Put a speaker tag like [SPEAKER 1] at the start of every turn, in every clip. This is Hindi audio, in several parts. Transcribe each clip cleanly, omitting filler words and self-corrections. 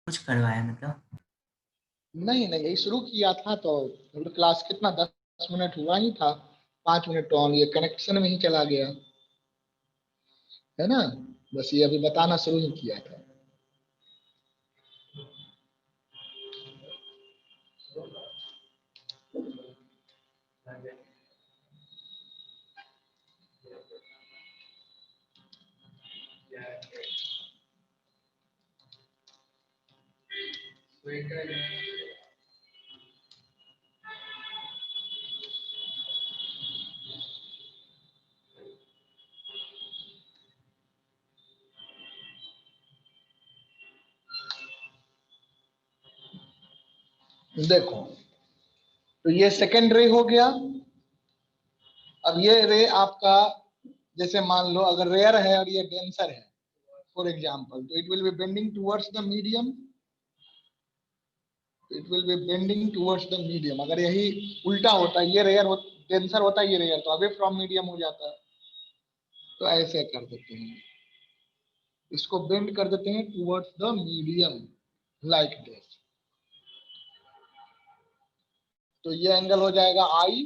[SPEAKER 1] कुछ करवाया मतलब?
[SPEAKER 2] नहीं नहीं, यही शुरू किया था तो क्लास कितना 10 मिनट हुआ ही था, 5 मिनट तो ऑन ये कनेक्शन में ही चला गया है ना। बस ये अभी बताना शुरू ही किया था। देखो, तो ये सेकेंड रे हो गया। अब ये रे आपका, जैसे मान लो अगर रेयर है और ये डेंसर है फॉर एग्जाम्पल, तो it will be bending towards the medium, it will be bending towards the medium. अगर यही उल्टा होता, ये रेयर हो, डेंसर होता, ये रेयर, तो अवे फ्रॉम मीडियम हो जाता। तो ऐसे कर देते हैं, इसको बेंड कर देते हैं towards the medium like this. तो ये एंगल हो जाएगा आई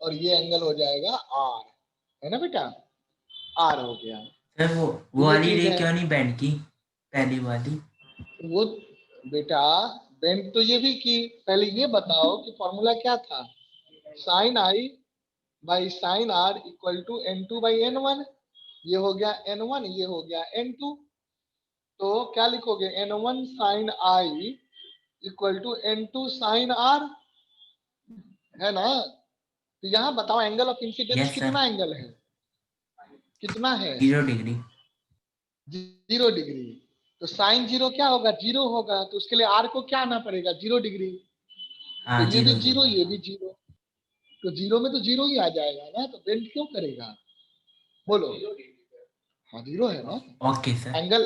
[SPEAKER 2] और ये एंगल हो जाएगा आर, है ना बेटा, आर हो गया।
[SPEAKER 1] सर वो
[SPEAKER 2] तो ये
[SPEAKER 1] वाली
[SPEAKER 2] चीज
[SPEAKER 1] रे
[SPEAKER 2] है।
[SPEAKER 1] क्यों नहीं बैंड की, पहली वाली?
[SPEAKER 2] वो बेटा बेंड तो ये भी की, पहले ये बताओ कि फॉर्मूला क्या था, sine i by sine r equal to N2 by N1। ये हो गया N1, ये हो गया N2। तो क्या लिखोगे, N1 sine i equal to N2 sine r, है ना। तो यहाँ बताओ angle of incidence
[SPEAKER 1] yes sir.
[SPEAKER 2] कितना एंगल है, कितना है,
[SPEAKER 1] 0 डिग्री।
[SPEAKER 2] 0 डिग्री। तो साइन जीरो क्या होगा, जीरो होगा, तो उसके लिए आर को क्या आना पड़ेगा, 0 डिग्री। तो
[SPEAKER 1] हाँ
[SPEAKER 2] ये भी
[SPEAKER 1] 0
[SPEAKER 2] जीरो,
[SPEAKER 1] 0।
[SPEAKER 2] ये भी जीरो, तो जीरो में तो जीरो ही आ जाएगा ना, तो बेंड क्यों करेगा, बोलो। हाँ जीरो है ना।
[SPEAKER 1] Okay sir.
[SPEAKER 2] एंगल,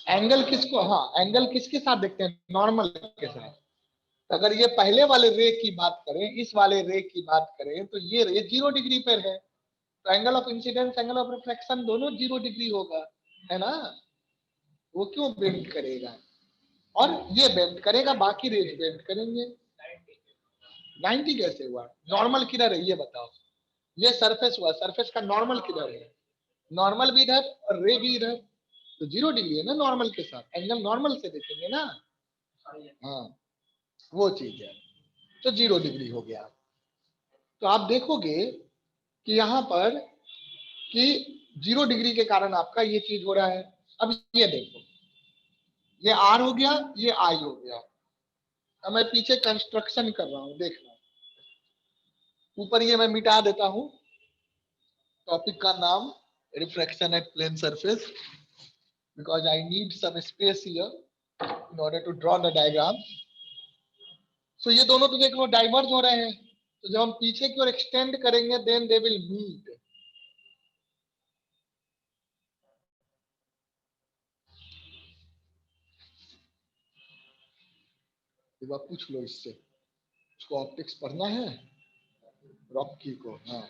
[SPEAKER 2] एंगल किसको, हाँ एंगल किसके साथ देखते हैं, नॉर्मल के साथ। अगर ये पहले वाले रे की बात करें, इस वाले रे की बात करें, तो ये रे 0 डिग्री पर है, तो angle of incidence angle of reflection दोनों 0 डिग्री होगा, है ना। वो क्यों बेंड करेगा, और ये बेंड करेगा, बाकी रेज बेंड करेंगे। 90 कैसे हुआ, नॉर्मल किधर है ये बताओ। ये सरफेस हुआ, सरफेस का नॉर्मल किधर है, नॉर्मल भी इधर और रे भी इधर, तो 0 डिग्री है ना नॉर्मल के साथ, एंगल नॉर्मल से देखेंगे ना। हाँ वो चीज है, तो 0 डिग्री हो गया। तो आप देखोगे कि यहाँ पर कि 0 डिग्री के कारण आपका ये चीज हो रहा है। अब ये देखो, ये आर हो गया, ये आई हो गया। अब मैं पीछे कंस्ट्रक्शन कर रहा हूँ, देखना। ऊपर ये मैं मिटा देता हूँ, टॉपिक का नाम refraction at plane surface, because I need some space here in order to draw the diagram. So ये दोनों तो देख लो डाइवर्ज हो रहे हैं, तो जब हम पीछे की ओर एक्सटेंड करेंगे देन दे विल मीट। एक बार पूछ लो इससे, उसको ऑप्टिक्स पढ़ना है, रॉकी को। हाँ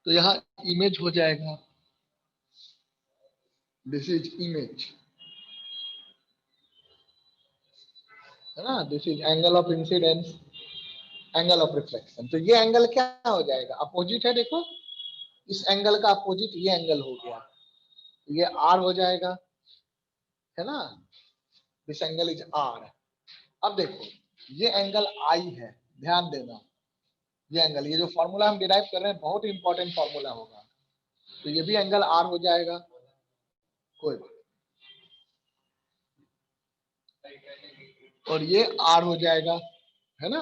[SPEAKER 2] तो यहाँ इमेज हो जाएगा, दिस इज इमेज, है ना। This is angle of incidence, angle of reflection. तो ये एंगल क्या हो जाएगा, अपोजिट है, देखो इस एंगल का अपोजिट ये एंगल हो गया, ये आर हो जाएगा, है ना। This angle is r. अब देखो ये एंगल आई है, ध्यान देना, ये एंगल, ये जो फॉर्मूला हम डिराइव कर रहे हैं बहुत इंपॉर्टेंट फॉर्मूला होगा, तो ये भी एंगल आर हो जाएगा, कोई बात। और ये आर हो जाएगा, है ना।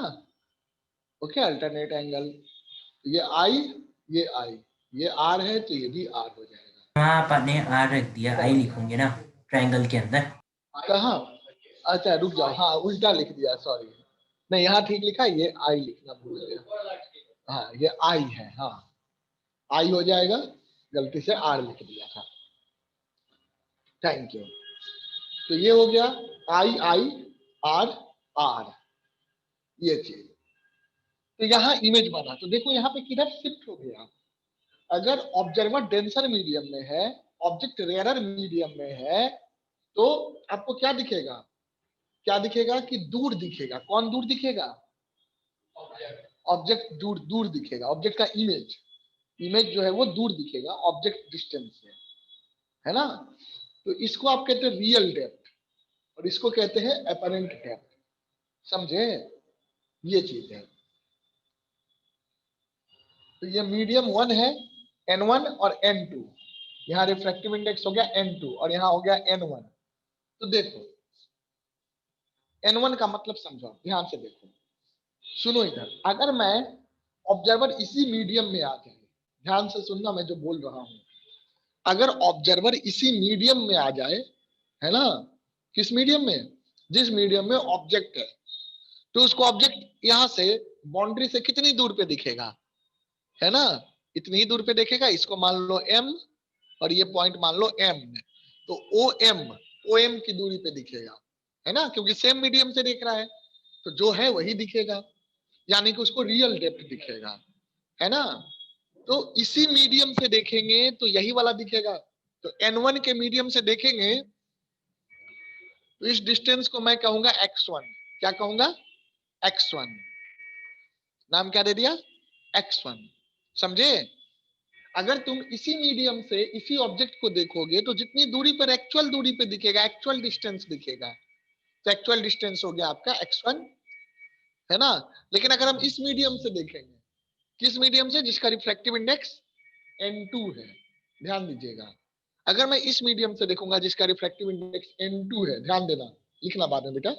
[SPEAKER 2] ओके, अल्टरनेट एंगल, ये आई, ये आई, ये आर है तो ये भी आर हो जाएगा।
[SPEAKER 1] हाँ आपने आर रख दिया, आई लिखूंगे ना ट्रायंगल के अंदर।
[SPEAKER 2] कहाँ, अच्छा रुक जाओ, हाँ उल्टा लिख दिया, सॉरी। नहीं यहाँ ठीक लिखा, ये आई लिखना भूल गया। हाँ ये आई है, हाँ आई हो जाएगा, गलती से आर लिख दिया था। Thank you. तो ये हो गया आई आई आर आर, ये चीज। तो यहाँ इमेज बना, तो देखो यहाँ पे किधर शिफ्ट हो गया। अगर ऑब्जर्वर डेंसर मीडियम में है, ऑब्जेक्ट रेयरर मीडियम में है, तो आपको क्या दिखेगा, क्या दिखेगा कि दूर दिखेगा। कौन दूर दिखेगा? ऑब्जेक्ट दूर दूर दिखेगा। ऑब्जेक्ट का इमेज, इमेज जो है वो दूर दिखेगा ऑब्जेक्ट डिस्टेंस से, है ना। तो इसको आप कहते हैं रियल डेप्थ और इसको कहते हैं अपरेंट डेप्थ। समझे? ये चीज है। तो ये मीडियम 1 है, N1 और N2। यहाँ रिफ्रैक्टिव इंडेक्स हो गया N2 और यहाँ हो गया N1। तो देखो N1 का मतलब समझो, ध्यान से देखो, सुनो इधर। अगर मैं ऑब्जर्वर इसी मीडियम में आ जाए, ध्यान से सुनना मैं जो बोल रहा हूं, अगर ऑब्जर्वर इसी मीडियम में आ जाए, है ना, किस मीडियम में? जिस मीडियम में ऑब्जेक्ट है, तो उसको ऑब्जेक्ट यहां से बाउंड्री से कितनी दूर पे दिखेगा, है ना, इतनी ही दूर पे देखेगा। इसको मान लो M और ये पॉइंट मान लो M, तो OM की दूरी पे दिखेगा, है ना, क्योंकि सेम मीडियम से देख रहा है, तो जो है वही दिखेगा, यानी कि उसको रियल डेप्थ दिखेगा, है ना। तो इसी मीडियम से देखेंगे तो यही वाला दिखेगा। तो N1 के मीडियम से देखेंगे तो इस डिस्टेंस को मैं कहूंगा X1। क्या कहूंगा? X1। नाम क्या दे दिया? X1। समझे? अगर तुम इसी मीडियम से इसी ऑब्जेक्ट को देखोगे तो जितनी दूरी पर एक्चुअल दूरी पे दिखेगा, एक्चुअल डिस्टेंस दिखेगा। तो एक्चुअल डिस्टेंस हो गया आपका X1, है ना। लेकिन अगर हम इस मीडियम से देखेंगे, किस मीडियम से? जिसका रिफ्रैक्टिव इंडेक्स N2 है। ध्यान दीजिएगा, अगर मैं इस मीडियम से देखूंगा जिसका रिफ्रैक्टिव इंडेक्स N2 है, ध्यान देना, लिखना बाद में बेटा।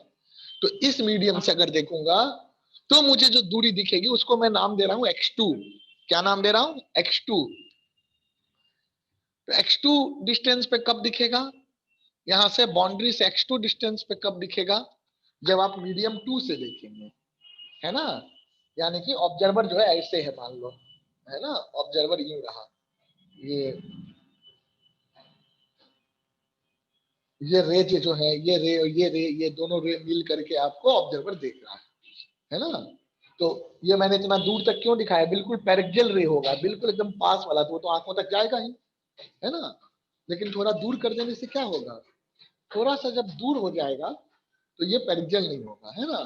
[SPEAKER 2] तो इस मीडियम से अगर देखूंगा तो मुझे जो दूरी दिखेगी उसको मैं नाम दे रहा हूं X2। क्या नाम दे रहा हूं? X2। तो X2 डिस्टेंस पे कब दिखेगा? यहां से बाउंड्री से X2 डिस्टेंस पे कब दिखेगा? जब आप मीडियम 2 से देखेंगे, है ना। यानी कि ऑब्जर्वर जो है ऐसे है, मान लो, है ना, ऑब्जर्वर यूं रहा, ये रे जो है, ये दोनों रे मिल करके आपको ऑब्जर्वर देख रहा है ना। तो ये मैंने इतना दूर तक क्यों दिखाया? बिल्कुल पैरेक्सियल रे होगा, बिल्कुल एकदम पास वाला, तो वो तो आंखों तक जाएगा ही, है ना। लेकिन थोड़ा दूर कर देने से क्या होगा? थोड़ा सा जब दूर हो जाएगा तो ये पैरेक्सियल नहीं होगा, है ना।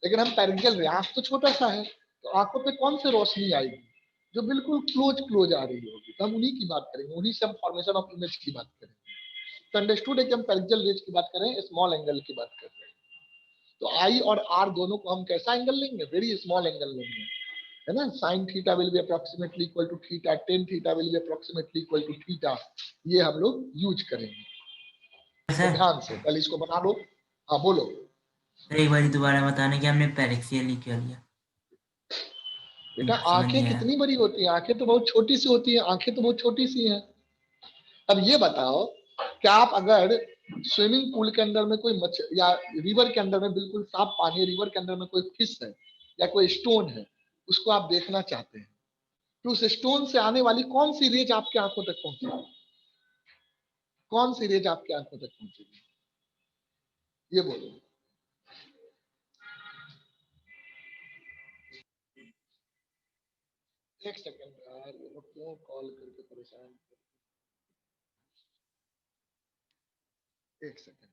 [SPEAKER 2] लेकिन हम पैरेक्सियल रे, आंख तो छोटा सा है, तो आंखों पे कौन सी रोशनी आएगी? जो बिल्कुल क्लोज आ रही होगी, तो हम उन्हीं की बात करेंगे, उन्हीं से हम फॉर्मेशन ऑफ इमेज की बात करेंगे। तो अंडरस्टूड है कि हम पैरेक्सियल रेज की बात करें, स्मॉल एंगल की बात कर रहे हैं। तो आई और आर दोनों को हम कैसा एंगल लेंगे? वेरी स्मॉल एंगल लेंगे, है ना। Sine theta will be approximately equal to theta, tan theta will be approximately equal to theta, ये हम लोग यूज करेंगे। तो ध्यान से पहले इसको बना लो। हाँ बोलो।
[SPEAKER 1] एक बार दोबारा बताने कि हमने पैरेक्सियल ही क्यों लिया?
[SPEAKER 2] बेटा
[SPEAKER 1] समझ
[SPEAKER 2] आंखें
[SPEAKER 1] नहीं आया।
[SPEAKER 2] कितनी बड़ी होती हैं? आंखें तो बहुत छोटी सी होती है, आंखें तो बहुत छोटी सी हैं। अब ये बताओ, क्या आप अगर स्विमिंग पूल के अंदर में कोई मछली, या रिवर के अंदर में बिल्कुल साफ पानी है, रिवर के अंदर में कोई फिश है या कोई स्टोन है, उसको आप देखना चाहते हैं, तो उस स्टोन से आने वाली कौन सी रेज आपके आंखों तक पहुंचेगी? कौन सी रेज आपके आंखों तक पहुंचेगी? ये बोलो। एक सेकंड यार, ये लोग क्यों कॉल करके परेशान? एक सेकंड।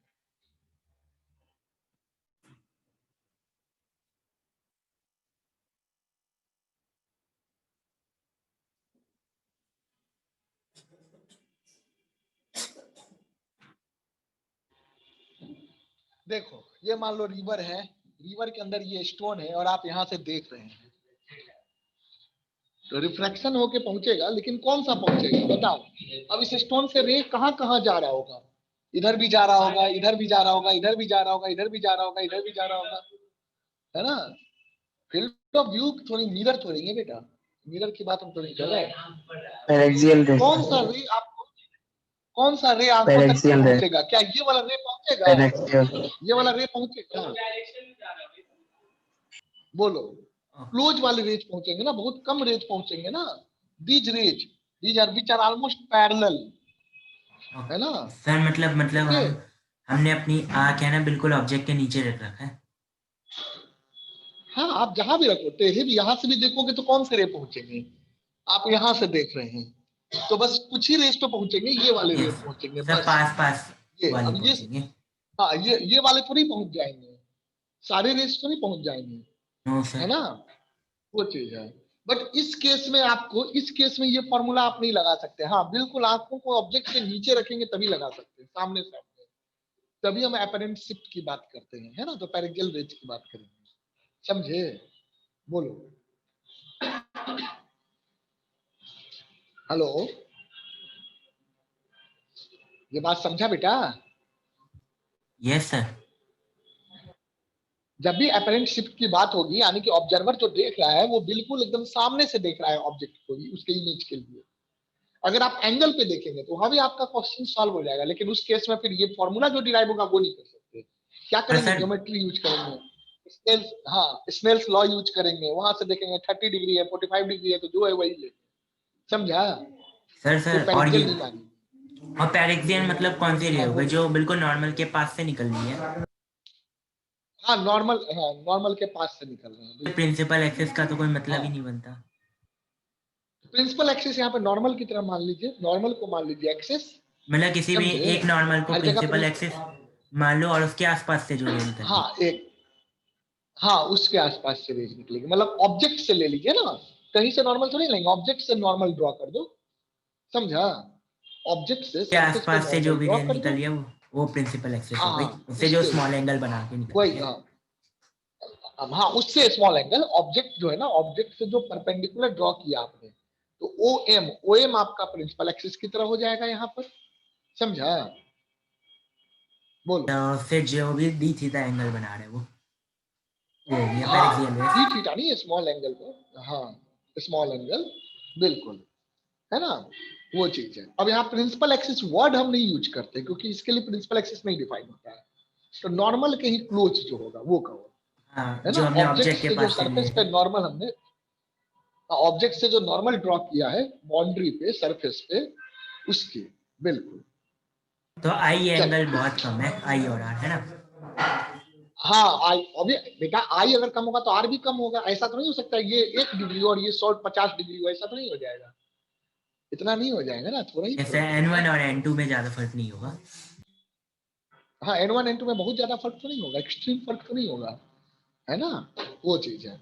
[SPEAKER 2] देखो ये मान लो रिवर है, रिवर के अंदर ये स्टोन है और आप यहाँ से देख रहे हैं, तो रिफ्रैक्शन होके पहुंचेगा, लेकिन कौन सा पहुंचेगा बताओ? अब इस स्टोन से रे कहाँ कहाँ जा रहा होगा? इधर भी जा रहा होगा, इधर भी जा रहा होगा, इधर भी जा रहा होगा, इधर भी जा रहा होगा, इधर भी जा रहा होगा, है ना। फील्ड ऑफ व्यू थोड़ी मिरर थोड़ी है बेटा, मिरर की बात हम थोड़ी कर रहे हैं।
[SPEAKER 3] पैरेक्सियल रे,
[SPEAKER 2] कौन सा रे आपको, कौन सा रे आंखों तक
[SPEAKER 3] पैरेक्सियल रे,
[SPEAKER 2] पहुंचेगा? क्या ये वाला रे पहुंचेगा?
[SPEAKER 3] पैरेक्सियल,
[SPEAKER 2] ये वाला रे पहुंचेगा? बोलो। क्लोज वाले रेज पहुंचेंगे ना, बहुत कम रेज पहुंचेंगे ना। These rays, these are which are almost parallel, है ना।
[SPEAKER 1] सर मतलब
[SPEAKER 2] ओके,
[SPEAKER 1] हमने अपनी आँख है ना बिल्कुल ऑब्जेक्ट के नीचे रख रखा है।
[SPEAKER 2] हाँ आप जहां भी रखो, टेढ़े भी यहाँ से भी देखोगे तो कौन से रे पहुंचेंगे, आप यहाँ से देख रहे हैं तो बस कुछ ही रेस पे पहुंचेंगे, ये वाले रे
[SPEAKER 1] यस
[SPEAKER 2] पहुंचेंगे
[SPEAKER 1] सर,
[SPEAKER 2] बस।
[SPEAKER 1] पास पास
[SPEAKER 2] ये
[SPEAKER 1] वाले
[SPEAKER 2] अब ये,
[SPEAKER 1] पहुंचेंगे।
[SPEAKER 2] हाँ ये वाले थोड़ी पहुंच जाएंगे, सारे रेस तो नहीं पहुंच जाएंगे,
[SPEAKER 1] नो
[SPEAKER 2] है
[SPEAKER 1] सर।
[SPEAKER 2] ना, वो चीज है। बट इस केस में आपको, इस केस में ये फॉर्मूला आप नहीं लगा सकते। हाँ बिल्कुल, आंखों को ऑब्जेक्ट के नीचे रखेंगे तभी लगा सकते हैं, सामने सामने, तभी हम अपरेंट शिफ्ट की बात करते हैं, है ना, तो पैरेंजियल रेज की बात करेंगे, समझे। बोलो, हेलो, ये बात समझा बेटा।
[SPEAKER 1] Yes sir.
[SPEAKER 2] जब भी अपरेंट शिफ्ट की बात होगी, यानी कि ऑब्जर्वर जो देख रहा है वो बिल्कुल एकदम सामने से देख रहा है ऑब्जेक्ट को ही, उसके इमेज के लिए। अगर आप एंगल पे देखेंगे तो वहां भी आपका क्वेश्चन सॉल्व हो जाएगा, लेकिन उस केस में फिर ये फॉर्मूला जो डिराइव होगा वो नहीं कर सकते। क्या
[SPEAKER 1] पर
[SPEAKER 2] करेंगे,
[SPEAKER 1] सर
[SPEAKER 2] ज्योमेट्री यूज करेंगे, स्नेल्स, हाँ स्नेल्स लॉ यूज करेंगे, वहां से देखेंगे 30 डिग्री है 45 डिग्री है तो जो है वही ले, समझा।
[SPEAKER 1] सर
[SPEAKER 2] वो
[SPEAKER 1] सर और ये,
[SPEAKER 2] पेरिक्यल नहीं मानेंगे।
[SPEAKER 1] और पैरेक्सियन मतलब कौन सी रे
[SPEAKER 2] हाँ
[SPEAKER 1] हो गई
[SPEAKER 2] बोलो,
[SPEAKER 1] जो बिल्कुल नॉर्मल के पास से निकल रही है?
[SPEAKER 2] हाँ नॉर्मल, हाँ नॉर्मल के पास से निकल रहे हैं बिल्कुल।
[SPEAKER 1] प्रिंसिपल एक्सिस का तो कोई मतलब ही
[SPEAKER 2] हाँ
[SPEAKER 1] नहीं बनता।
[SPEAKER 2] प्रिंसिपल एक्सिस यहाँ पे नॉर्मल की तरह मान लीजिए, नॉर्मल को मान लीजिए एक्सिस,
[SPEAKER 1] मतलब किसी भी
[SPEAKER 2] समझे।
[SPEAKER 1] एक नॉर्मल को
[SPEAKER 2] हर जगह
[SPEAKER 1] प्रिंसिपल
[SPEAKER 2] प्रिंस,
[SPEAKER 1] एक्सिस मान लो और उसके आसपास से जो रे निकल रही
[SPEAKER 2] हाँ एक, हाँ उसके आसपास से रेज निकलेगी, मतलब ऑब्जेक्ट से ले लीजिए ना, कहीं से नॉर्मल थोड़ी लेंगे, ऑब्जेक्ट से नॉर्मल ड्रॉ कर दो, समझा। ऑब्जेक्ट से
[SPEAKER 1] के
[SPEAKER 2] सरफेस पे
[SPEAKER 1] आसपास से जो
[SPEAKER 2] नॉर्मल
[SPEAKER 1] भी
[SPEAKER 2] ड्रॉ
[SPEAKER 1] रे
[SPEAKER 2] कर
[SPEAKER 1] निकल
[SPEAKER 2] दो।
[SPEAKER 1] रही है वो प्रिंसिपल एक्सिस हो गई,
[SPEAKER 2] हाँ
[SPEAKER 1] उससे जो
[SPEAKER 2] उसके
[SPEAKER 1] स्मॉल
[SPEAKER 2] ऊपर,
[SPEAKER 1] एंगल बना के निकल रही
[SPEAKER 2] वही
[SPEAKER 1] है।
[SPEAKER 2] हाँ, अब हाँ उससे स्मॉल एंगल, ऑब्जेक्ट जो है ना, ऑब्जेक्ट से जो परपेंडिकुलर ड्रॉ किया आपने, तो ओ एम आपका प्रिंसिपल एक्सिस की तरह हो जाएगा यहाँ पर, समझा। बोलो,
[SPEAKER 1] तो फिर जो भी डी थीटा एंगल बना रहे हैं वो हो गया
[SPEAKER 2] हाँ
[SPEAKER 1] पैरेक्सियल रेस।
[SPEAKER 2] डी थीटा नहीं, स्मॉल एंगल को, हाँ स्मॉल एंगल, बिल्कुल, है ना, वो चीज है। अब यहाँ प्रिंसिपल एक्सिस वर्ड हम नहीं यूज करते क्योंकि इसके लिए प्रिंसिपल एक्सिस नहीं डिफाइन होता है, तो नॉर्मल के ही क्लोज जो होगा वो कहो,
[SPEAKER 1] हाँ
[SPEAKER 2] है ना।
[SPEAKER 1] जो हमने
[SPEAKER 2] ऑब्जेक्ट
[SPEAKER 1] ऑब्जेक्ट के
[SPEAKER 2] से जो
[SPEAKER 1] पास से लिए
[SPEAKER 2] सरफेस पे
[SPEAKER 1] है।
[SPEAKER 2] नॉर्मल हमने, ऑब्जेक्ट से जो नॉर्मल ड्रॉ किया है बाउंड्री पे, सरफेस पे, उसकी, बिल्कुल।
[SPEAKER 1] तो आई एंगल
[SPEAKER 2] चलो,
[SPEAKER 1] बहुत कम है, आई और आर, है ना?
[SPEAKER 2] हाँ आई, अभी बेटा आई अगर कम होगा तो आर भी कम होगा, ऐसा तो नहीं हो सकता ये 1 डिग्री और ये 150 डिग्री हो, ऐसा तो नहीं हो जाएगा, इतना नहीं हो जाएगा ना, थोड़ा ही
[SPEAKER 1] जैसे
[SPEAKER 2] फर्क पड़ेगा।
[SPEAKER 1] N1 और N2 में ज्यादा फर्क नहीं होगा।
[SPEAKER 2] हाँ N1 N2 में बहुत ज्यादा फर्क तो नहीं होगा, एक्सट्रीम फर्क तो नहीं होगा, है ना, वो चीज है।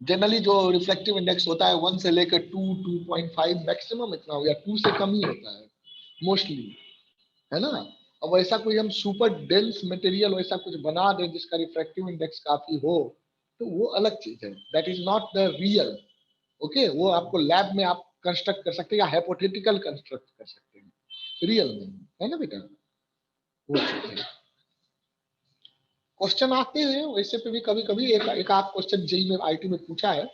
[SPEAKER 2] जनरली जो रिफ्लेक्टिव इंडेक्स होता है 1 से लेकर 2.5 मैक्सिमम इतना हो गया, 2 से कम ही होता है मोस्टली, है ना। अब ऐसा कोई हम सुपर डेंस मटेरियल वैसा कुछ बना दें जिसका रिफ्रैक्टिव इंडेक्स काफी हो, तो वो अलग चीज है, that is not the real. Okay, वो आपको लैब में आप कंस्ट्रक्ट कर सकते हैं या हाइपोथेटिकल कंस्ट्रक्ट कर सकते हैं, रियल में, है ना बेटा, वो चीज है। क्वेश्चन आते हैं वैसे पे भी, कभी कभी एक आध क्वेश्चन जेई में आईटी में पूछा है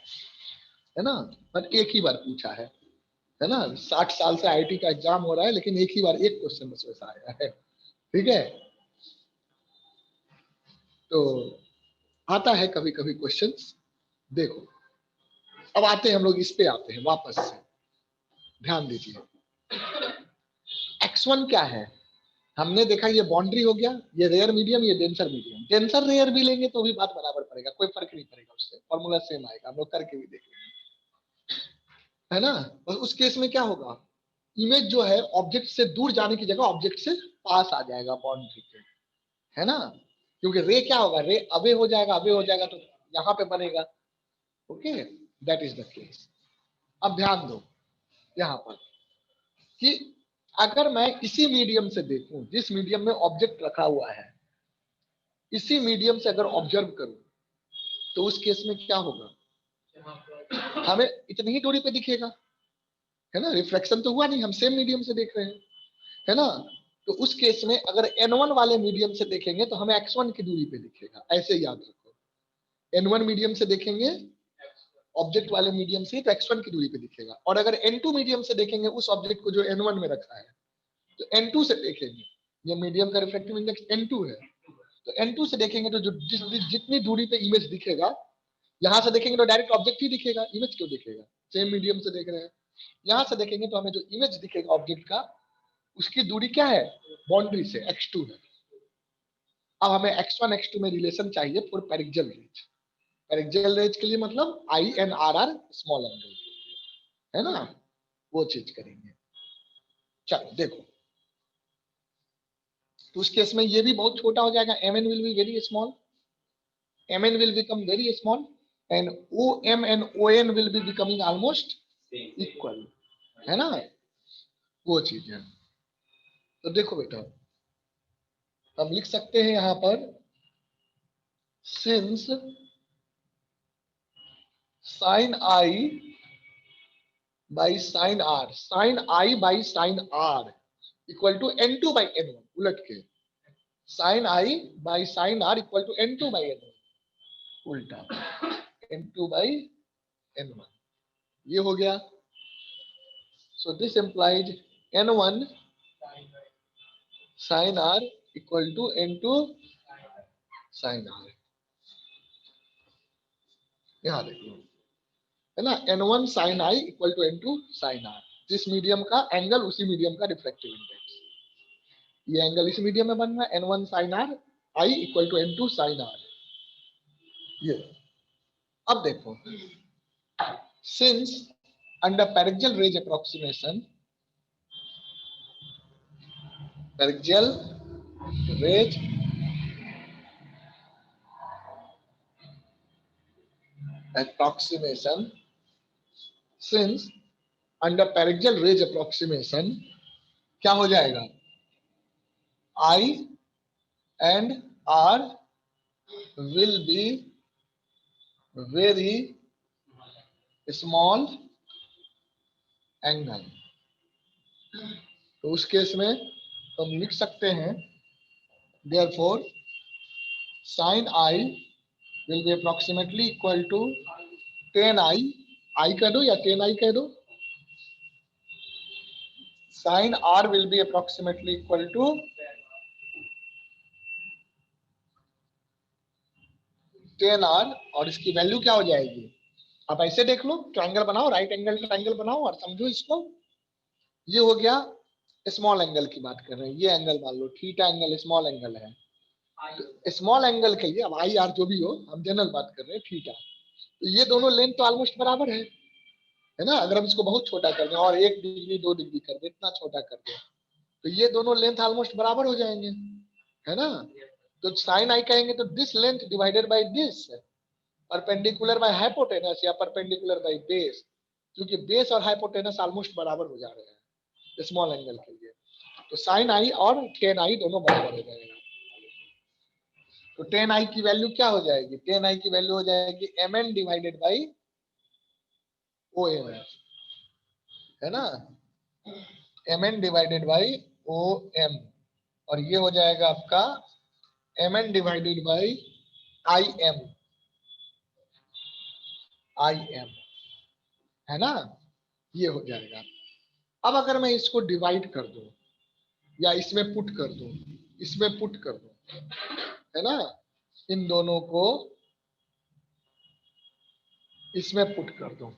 [SPEAKER 2] ना, पर एक ही बार पूछा है ना, 60 साल से आईटी का एग्जाम हो रहा है लेकिन एक ही बार एक क्वेश्चन बस वैसा आया है, ठीक है। तो आता है कभी कभी क्वेश्चंस, देखो। अब आते हैं हम लोग इस पे आते हैं वापस से, ध्यान दीजिए। x1 क्या है, हमने देखा ये बाउंड्री हो गया, ये रेयर मीडियम, ये डेंसर मीडियम, डेंसर रेयर भी लेंगे तो भी बात बराबर पड़ेगा, कोई फर्क नहीं पड़ेगा, उससे फॉर्मूला सेम आएगा, हम लोग करके भी देखेंगे, है ना। और उस केस में क्या होगा, इमेज जो है ऑब्जेक्ट से दूर जाने की जगह ऑब्जेक्ट से पास आ जाएगा बाउंड्री के, है ना, क्योंकि रे क्या होगा, रे अवे हो जाएगा, अवे हो जाएगा तो यहाँ पे बनेगा, okay, that is the case. अब ध्यान दो यहाँ पर कि अगर मैं इसी मीडियम से देखूं, जिस मीडियम में ऑब्जेक्ट रखा हुआ है, इसी मीडियम से अगर ऑब्जर्व करूं, तो उस केस में क्या होगा, हमें इतनी ही दूरी पे दिखेगा, है ना, रिफ्लेक्शन तो हुआ नहीं, हम सेम मीडियम से देख रहे हैं, है ना। तो उस केस में अगर N1 वाले मीडियम से देखेंगे तो हमें X1 की दूरी पे दिखेगा, ऐसे याद रखो। N1 मीडियम से देखेंगे ऑब्जेक्ट वाले मीडियम से तो X1 की दूरी पे दिखेगा, और अगर N2 मीडियम से देखेंगे उस ऑब्जेक्ट को जो N1 में रखा है, तो N2 से देखेंगे, ये मीडियम का रिफ्लेक्टिव इंडेक्स N2 है, तो N2 से देखेंगे तो जो जितनी दूरी पे इमेज दिखेगा, यहां से देखेंगे तो डायरेक्ट ऑब्जेक्ट ही दिखेगा, इमेज क्यों दिखेगा, सेम मीडियम से देख रहे हैं, यहां से देखेंगे तो हमें जो इमेज दिखेगा ऑब्जेक्ट का, उसकी दूरी क्या है, बाउंड्री से x2 है। अब हमें x1 x2 में रिलेशन चाहिए फॉर पेरिक्जल रेज। पेरिक्जल रेज के लिए मतलब INRR स्मॉल एंगल, है ना, वो चीज करेंगे। चलो देखो, तो उस केस में ये भी बहुत छोटा हो जाएगा, mn will be very small, mn will become very small and om and on will be becoming almost equal, है ना, वो चीज है। तो देखो बेटा, हम लिख सकते हैं यहां पर since sin I by sin R, sin I by sin R equal to n2 by n1, उलट के sin I by sin R equal to n2 by n1, उल्टा n2 by n1, ये हो गया। So this implies n1 sin R equal to n2 sin R, यहाँ देख लो, है ना, n1 sin I equal to n2 sin R, जिस मीडियम का एंगल उसी मीडियम का रिफ्रैक्टिव इंडेक्स, ये एंगल इस मीडियम में बन रहा है, n1 sin R I equal to n2 sin R, ये। अब देखो, since under paraxial rays approximation, paraxial rays approximation, since under paraxial rays approximation क्या हो जाएगा, I and R will be very small angle, तो उस केस में हम लिख सकते हैं therefore sin I will be approximately equal to tan I कह दो या tan I कह दो, sin R will be approximately equal to tan R, और इसकी वैल्यू क्या हो जाएगी, आप ऐसे देख लो, ट्रायंगल बनाओ, राइट एंगल ट्रायंगल बनाओ और समझो इसको। ये हो गया स्मॉल एंगल की बात कर रहे हैं, ये एंगल मान लो थीटा एंगल स्मॉल एंगल है, तो स्मॉल एंगल के लिए अब आई आर जो भी हो, हम जनरल बात कर रहे हैं थीटा, तो ये दोनों लेंथ तो ऑलमोस्ट बराबर है ना, अगर हम इसको बहुत छोटा कर दें और 1 डिग्री 2 डिग्री कर दें, इतना छोटा कर दें, तो ये दोनों लेंथ ऑलमोस्ट बराबर हो जाएंगे, है ना। तो साइन आई कहेंगे तो this length divided by this, perpendicular by hypotenuse या परपेंडिकुलर बाय बेस, क्योंकि बेस और हाइपोटेनस ऑलमोस्ट बराबर हो जा रहे हैं स्मॉल एंगल के लिए, तो साइन आई और टेन आई दोनों बराबर हो जाएगा। तो टेन आई की वैल्यू क्या हो जाएगी, टेन आई की वैल्यू हो जाएगी mn डिवाइडेड बाई om, है ना, mn डिवाइडेड बाई om, और ये हो जाएगा आपका mn डिवाइडेड बाई im, है ना, ये हो जाएगा। अब अगर मैं इसको डिवाइड कर दूं या इसमें पुट कर दूं, इसमें पुट कर दूं, है ना, इन दोनों को इसमें पुट कर दूं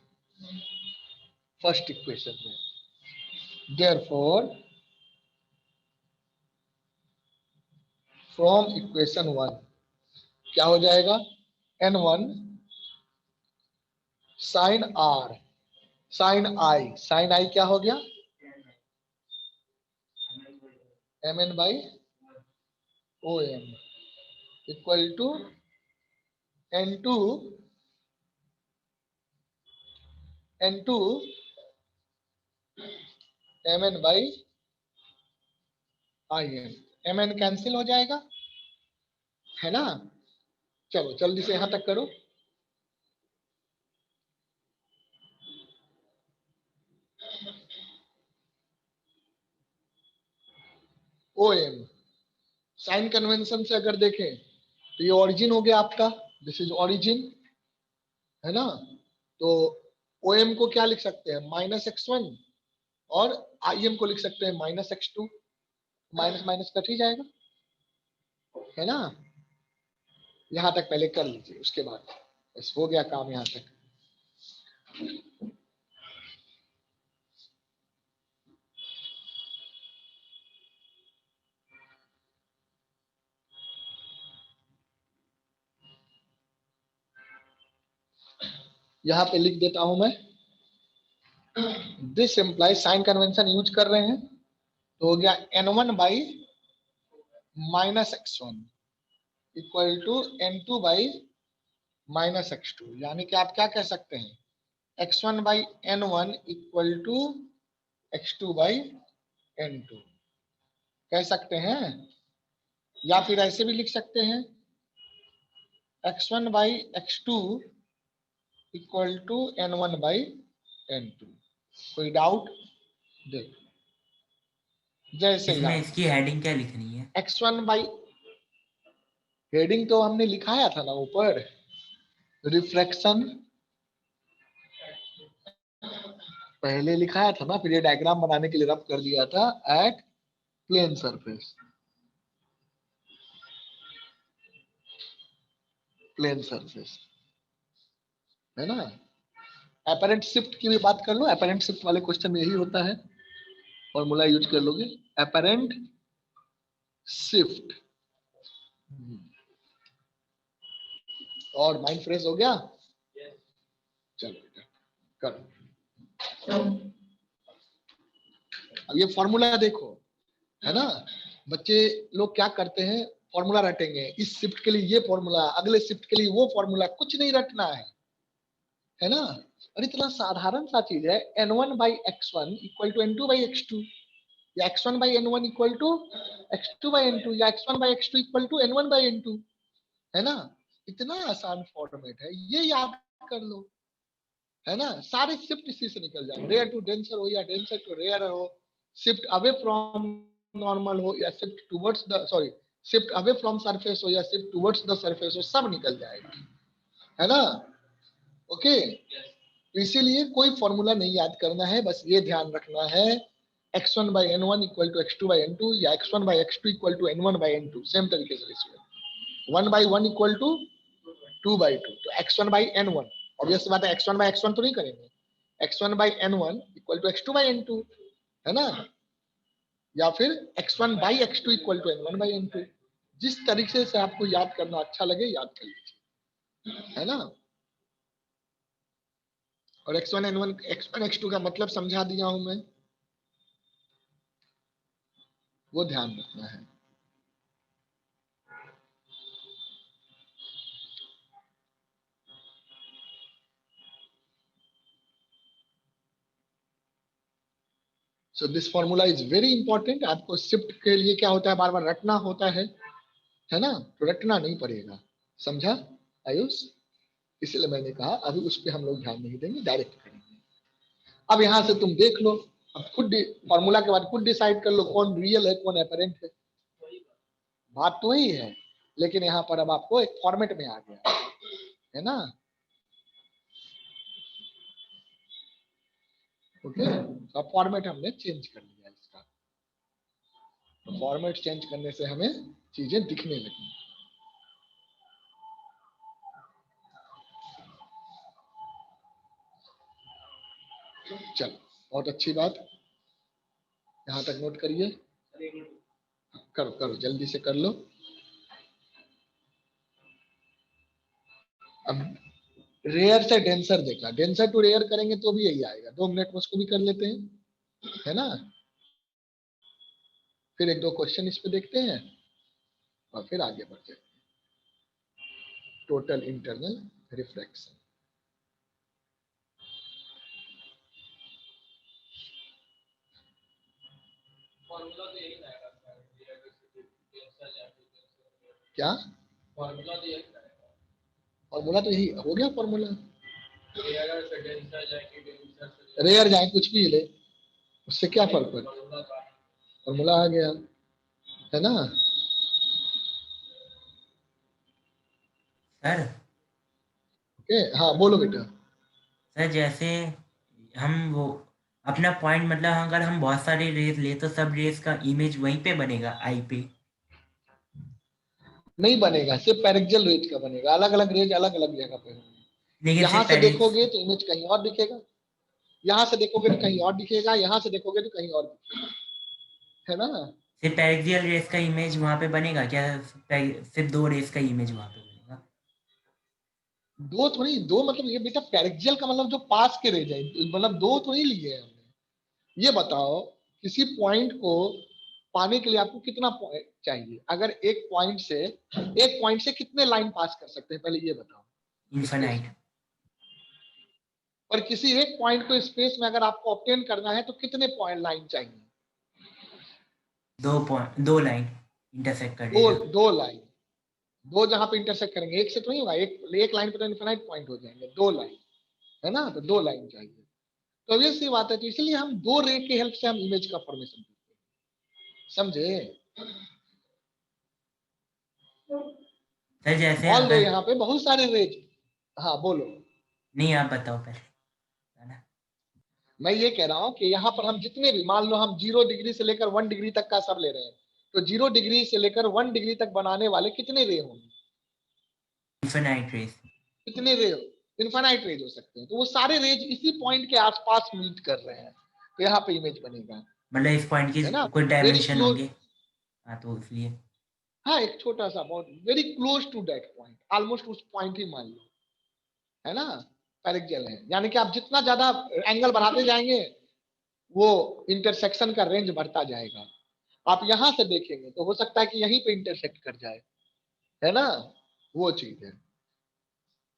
[SPEAKER 2] फर्स्ट इक्वेशन में, therefore फ्रॉम इक्वेशन 1 क्या हो जाएगा, n1 साइन r साइन आई क्या हो गया, mn by om equal to n2 mn by im, mn cancel हो जाएगा, है ना। चलो जल्दी से यहां तक करो, OM साइन कन्वेंशन से अगर देखें तो ये ओरिजिन हो गया आपका, दिस इज ओरिजिन, है ना, तो OM को क्या लिख सकते हैं, -x1, और IM को लिख सकते हैं -x2, माइनस माइनस कट ही जाएगा, है ना। यहां तक पहले कर लीजिए, उसके बाद बस हो गया काम यहां तक। यहाँ पे लिख देता हूं मैं, this employ sign convention use कर रहे हैं तो हो गया n1 by minus x1 equal to n2 by minus x2, यानी कि आप क्या कह सकते हैं x1 by n1 equal to x2 by n2 कह सकते हैं, या फिर ऐसे भी लिख सकते हैं x1 by x2 equal to n1 by n2। कोई डाउट? देख, जैसे
[SPEAKER 1] इसमें
[SPEAKER 2] यहाँ
[SPEAKER 1] इसकी हेडिंग क्या लिखनी है?
[SPEAKER 2] x1 बाई, हेडिंग तो हमने लिखाया था ना ऊपर, रिफ्रैक्शन पहले लिखाया था ना, फिर ये डायग्राम बनाने के लिए रब कर दिया था at plane surface, plane surface, है ना। अपरेंट शिफ्ट की भी बात कर लो, अपरेंट शिफ्ट वाले क्वेश्चन में यही होता है, फॉर्मूला यूज कर लोगे अपरेंट शिफ्ट। और माइंड फ्रेश हो गया? चलो बेटा करो। अब ये फॉर्मूला देखो, है ना, बच्चे लोग क्या करते हैं, फॉर्मूला रटेंगे, इस शिफ्ट के लिए ये फॉर्मूला, अगले शिफ्ट के लिए वो फॉर्मूला, कुछ नहीं रटना है ना। और इतना साधारण सा चीज है, n1 by x1 equal to n2 by x2, या x1 by n1 equal to x2 by n2, या x1 by x2 equal to n1 by n2, है ना। इतना आसान फॉर्मेट है, ये याद कर लो, है ना। सारे शिफ्ट इसी से निकल जाए, रेयर टू डेंसर हो या डेंसर टू रेयर हो, शिफ्ट अवे फ्रॉम नॉर्मल हो या shift towards the, sorry, shift away from surface हो या शिफ्ट टुवर्ड्स द सरफेस हो, सब निकल जाएगा, है ना। ओके, तो इसीलिए कोई फॉर्मूला नहीं याद करना है, बस ये ध्यान रखना है x1 by n1 equal to x2 by n2 या x1 by x2 equal to n1 by n2, same तरीके से ratio 1 by 1 equal to 2 by 2, तो x1 by n1, ऑब्वियस बात है x1 by x1 तो नहीं करेंगे, x1 by n1 equal to x2 by n2, है ना, या फिर x1 by x2 equal to n1 by n2, जिस तरीके से आपको याद करना अच्छा लगे याद कर लीजिए, है ना। और x1 n1 x1 x2 का मतलब समझा दिया हूं मैं, वो ध्यान रखना है। So this formula is very important. आपको शिफ्ट के लिए क्या होता है, बार बार रटना होता है ना, तो रटना नहीं पड़ेगा, समझा आयुष। इसलिए मैंने कहा अभी उस पर हम लोग ध्यान नहीं देंगे, डायरेक्ट करेंगे। अब यहाँ से तुम देख लो, अब खुद फॉर्मूला के बाद खुद डिसाइड कर लो कौन रियल है कौन एपरेंट है, बात तो वही है, लेकिन यहाँ पर अब आपको एक फॉर्मेट में आ गया है ना। ओके, अब फॉर्मेट हमने चेंज कर लिया इसका, तो फॉर्मेट चेंज करने से हमें चीजें दिखने लगी। चलो बहुत अच्छी बात, यहाँ तक नोट करिए, करो करो जल्दी से कर लो। अब रेयर से डेंसर देखा, डेंसर टू रेयर करेंगे तो भी यही आएगा, 2 मिनट में उसको भी कर लेते हैं, है ना। फिर एक दो क्वेश्चन इस पे देखते हैं और फिर आगे बढ़ते हैं। टोटल इंटरनल रिफ्रैक्शन, क्या फॉर्मूला तो यही हो गया, फॉर्मूला रेयर जाए कुछ भी ले, उससे क्या फर्क पड़ता, फॉर्मूला आ गया, है ना।
[SPEAKER 1] सर
[SPEAKER 2] ओके हाँ बोलो बेटा।
[SPEAKER 1] सर जैसे हम वो अपना पॉइंट मतलब अगर हम बहुत सारे रेस ले तो सब रेस का इमेज वहीं पे बनेगा आई पे?
[SPEAKER 2] नहीं बनेगा, सिर्फ पैरेक्सियल रेंज का बनेगा, अलग अलग रेंज अलग अलग जगह पे होंगे।
[SPEAKER 1] लेकिन
[SPEAKER 2] यहाँ
[SPEAKER 1] सिर्फ
[SPEAKER 2] से
[SPEAKER 1] पैरेक्स
[SPEAKER 2] देखोगे तो इमेज कहीं और दिखेगा, यहाँ से देखोगे तो कहीं और दिखेगा, यहाँ से देखोगे तो कहीं और दिखेगा, है ना।
[SPEAKER 1] सिर्फ पैरेक्सियल रेस का इमेज वहां पे बनेगा क्या? सिर्फ 2 रेस का इमेज वहां पे बनेगा?
[SPEAKER 2] दो थोड़ी, दो मतलब ये बेटा पेरिक्जियल का मतलब जो पास के रेज है, मतलब दो तो नहीं लिए हैं हमने। ये बताओ किसी पॉइंट को पाने के लिए आपको कितना पॉइंट चाहिए? अगर एक पॉइंट से कितने लाइन पास कर सकते हैं पहले ये बताओ स्पेस
[SPEAKER 1] इन्फिनाइट।
[SPEAKER 2] में। और किसी एक पॉइंट को स्पेस में अगर आपको ऑब्टेन करना है तो कितने पॉइंट लाइन चाहिए?
[SPEAKER 1] दो लाइन इंटरसेक्ट
[SPEAKER 2] दो,
[SPEAKER 1] करेगा।
[SPEAKER 2] दो लाइन। दो जहां पे इंटरसेक्ट करेंगे, एक से तो नहीं होगा, एक लाइन पे तो इनफिनाइट पॉइंट हो जाएंगे, दो लाइन है ना, तो दो लाइन चाहिए। तो अब ये सी बात है, तो इसलिए हम दो रे की हेल्प से हम इमेज का फॉर्मेशन करते हैं, समझे?
[SPEAKER 1] सर जैसे
[SPEAKER 2] ऑल दो
[SPEAKER 1] अगर,
[SPEAKER 2] यहाँ पे बहुत सारे रेज। हाँ बोलो।
[SPEAKER 1] नहीं आप बताओ पहले, है ना?
[SPEAKER 2] मैं ये कह रहा हूँ कि यहाँ पर हम जितने भी, मान लो हम 0 डिग्री से लेकर 1 डिग्री तक का सब ले रहे हैं, तो 0 डिग्री से लेकर 1 डिग्री तक बनाने वाले कितने रे होंगे?
[SPEAKER 1] Infinite rays.
[SPEAKER 2] कितने रे? इन्फानाइट रेज हो सकते हैं, तो वो सारे रेज इसी पॉइंट के आसपास मीट कर रहे हैं, तो यहाँ पे इमेज बनेगा,
[SPEAKER 1] मतलब इस पॉइंट की
[SPEAKER 2] है ना,
[SPEAKER 1] कुछ
[SPEAKER 2] वेरी
[SPEAKER 1] डायमेंशन
[SPEAKER 2] क्लोज।
[SPEAKER 1] होंगे। हाँ तो इसलिए।
[SPEAKER 2] हाँ एक छोटा सा, बहुत very close to that point, ऑलमोस्ट उस पॉइंट ही मान लो, है ना, पेरिक्जियल है। यानी कि आप जितना ज्यादा एंगल बढ़ाते जाएंगे वो इंटरसेक्शन का रेंज बढ़ता जाएगा। आप यहां से देखेंगे तो हो सकता है कि यहीं पे इंटरसेक्ट कर जाए, है ना, वो चीज है,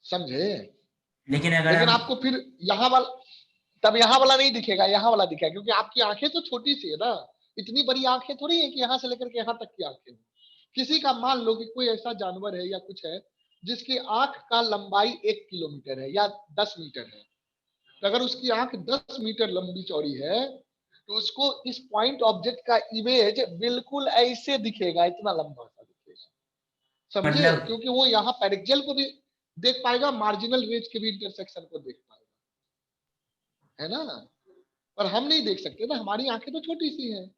[SPEAKER 2] समझे?
[SPEAKER 1] लेकिन अगर
[SPEAKER 2] लेकिन
[SPEAKER 1] हम,
[SPEAKER 2] आपको फिर यहाँ वाला, तब यहाँ वाला नहीं दिखेगा, यहाँ वाला दिखेगा, क्योंकि आपकी आंखें तो छोटी सी है ना, इतनी बड़ी आंखें थोड़ी है कि यहाँ से लेकर के यहाँ तक की आंखें हैं। किसी का मान लो कि कोई ऐसा जानवर है या कुछ है जिसकी आंख का लंबाई 1 किलोमीटर है या 10 मीटर है, तो अगर उसकी आंख 10 मीटर लंबी चौड़ी है तो उसको इस पॉइंट ऑब्जेक्ट का इमेज बिल्कुल ऐसे दिखेगा, इतना लंबा सा दिखेगा, समझे?
[SPEAKER 1] मतलब
[SPEAKER 2] क्योंकि वो यहाँ पेरिक्जियल को भी देख पाएगा, मार्जिनल रेज के भी इंटरसेक्शन को देख पाएगा, है ना। पर हम नहीं देख सकते ना, हमारी आंखें तो छोटी सी हैं,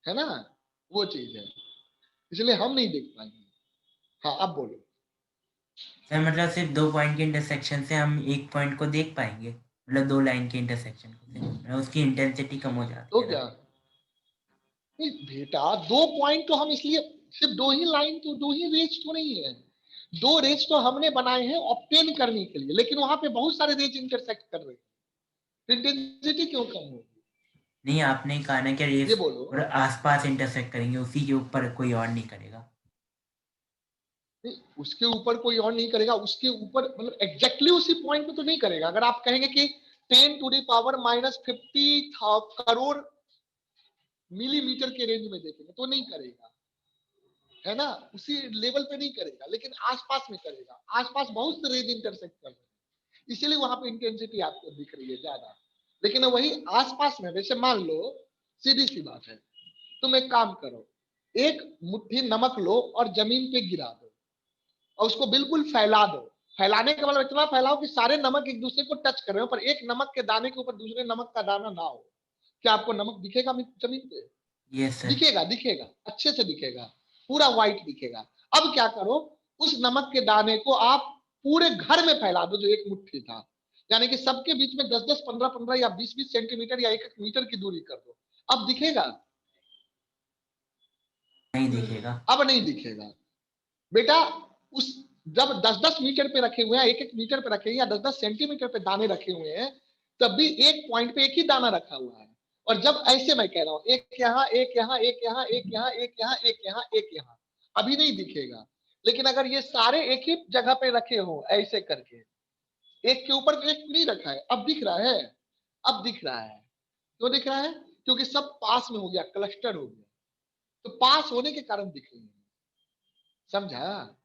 [SPEAKER 2] है ना, वो चीज है, इसलिए हम नहीं देख पाएंगे। हाँ अब बोलो।
[SPEAKER 1] सर मतलब सिर्फ दो पॉइंट के इंटरसेक्शन से हम एक पॉइंट को देख पाएंगे, मतलब दो लाइन के इंटरसेक्शन को से मतलब उसकी इंटेंसिटी कम हो जाती
[SPEAKER 2] तो
[SPEAKER 1] है
[SPEAKER 2] क्या?
[SPEAKER 1] अगर।
[SPEAKER 2] नहीं बेटा, दो पॉइंट तो हम इसलिए, सिर्फ दो ही लाइन तो, दो ही रेज तो नहीं है, दो रेज तो हमने बनाए हैं ऑब्टेन करने के लिए, लेकिन वहां पे बहुत सारे रेज इंटरसेक्ट कर रहे हैं, इंटेंसिटी क्यों कम होगी?
[SPEAKER 1] नहीं आपने कहा ना कि
[SPEAKER 2] ये
[SPEAKER 1] रेस
[SPEAKER 2] बोलो।
[SPEAKER 1] और आसपास इंटरसेक्ट करेंगे, उसी के ऊपर कोई और नहीं करेगा।
[SPEAKER 2] नहीं, उसके ऊपर कोई और नहीं करेगा, उसके ऊपर मतलब एग्जैक्टली उसी पॉइंट पे तो नहीं करेगा। अगर आप कहेंगे कि 10⁻⁻50 करोड़ मिलीमीटर के रेंज में देखेंगे तो नहीं करेगा, है ना, उसी लेवल पे नहीं करेगा, लेकिन आसपास में करेगा। आसपास बहुत से रेज इंटरसेक्ट कर रहे हैं, इसीलिए वहां पे इंटेंसिटी आपको दिख रही है ज्यादा। लेकिन वही आसपास में, वैसे मान लो, सीधी सी बात है, तुम एक काम करो, एक मुट्ठी नमक लो और जमीन पे गिरा दो और उसको बिल्कुल फैला दो। फैलाने का मतलब इतना फैलाओ कि सारे नमक एक दूसरे को टच कर रहे हो, पर एक नमक के दाने के ऊपर दूसरे नमक का दाना ना हो। क्या आपको नमक दिखेगा जमीन पे?
[SPEAKER 1] Yes sir.
[SPEAKER 2] दिखेगा, दिखेगा, अच्छे से दिखेगा, पूरा व्हाइट दिखेगा। अब क्या करो, उस नमक के दाने को आप पूरे घर में फैला दो जो एक मुट्ठी था, यानी कि सबके बीच में 10-10, 15-15 या 20-20 सेंटीमीटर या 1-1 मीटर की दूरी कर दो। अब दिखेगा?
[SPEAKER 1] नहीं दिखेगा।
[SPEAKER 2] अब नहीं दिखेगा बेटा। उस, जब 10-10 मीटर पे रखे हुए हैं, 1-1 मीटर पे रखे हैं या 10-10 सेंटीमीटर पे दाने रखे हुए हैं, तब भी एक पॉइंट पे एक ही दाना रखा हुआ है। और जब ऐसे मैं कह रहा हूं, एक यहाँ, एक यहाँ, एक यहाँ, एक यहाँ, एक यहाँ, एक यहाँ, एक यहाँ, अभी नहीं दिखेगा। लेकिन अगर ये सारे एक ही जगह पे रखे हो ऐसे करके, एक के ऊपर एक नहीं रखा है, अब दिख रहा है? अब दिख रहा है। क्यों दिख रहा है? क्योंकि सब पास में हो गया, क्लस्टर हो गया, तो पास होने के कारण दिख रही है, समझा?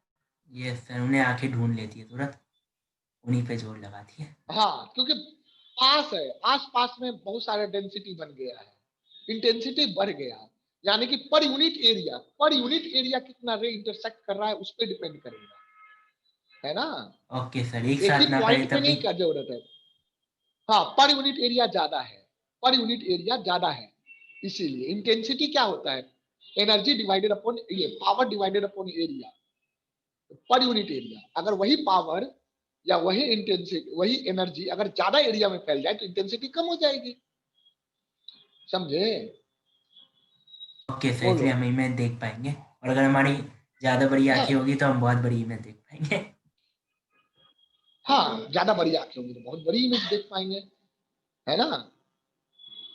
[SPEAKER 1] यस सर, उन्हें आंखें ढूंढ लेती है तुरंत, उन्हीं पे जोर लगाती है।
[SPEAKER 2] हाँ क्योंकि पास है, आस पास में बहुत सारा डेंसिटी बन गया है, इंटेंसिटी बढ़ गया, यानी कि पर यूनिट एरिया कितना रे इंटरसेक्ट कर रहा है उस पर डिपेंड करेगा, है ना।
[SPEAKER 1] ओके सर, एक
[SPEAKER 2] एक ही
[SPEAKER 1] साथ ना करे
[SPEAKER 2] पॉइंट पे
[SPEAKER 1] तब भी।
[SPEAKER 2] नहीं कर जरूरत है। हाँ पर यूनिट एरिया ज्यादा है, पर यूनिट एरिया ज्यादा है, इसीलिए इंटेंसिटी क्या होता है? एनर्जी डिवाइडेड अपॉन, ये power divided upon area, per unit area. अगर वही पावर या वही इंटेंसिटी, वही एनर्जी अगर ज्यादा एरिया में फैल जाए तो इंटेंसिटी कम हो जाएगी, समझे?
[SPEAKER 1] ओके सर,
[SPEAKER 2] बोलो।
[SPEAKER 1] इसलिए हम इमेज देख पाएंगे, और अगर हमारी ज्यादा बड़ी
[SPEAKER 2] हाँ
[SPEAKER 1] आंखें होगी तो हम बहुत बड़ी इमेज देख पाएंगे।
[SPEAKER 2] हाँ, ज्यादा बड़ी आंखें होंगी तो बहुत बड़ी इमेज देख पाएंगे, है ना,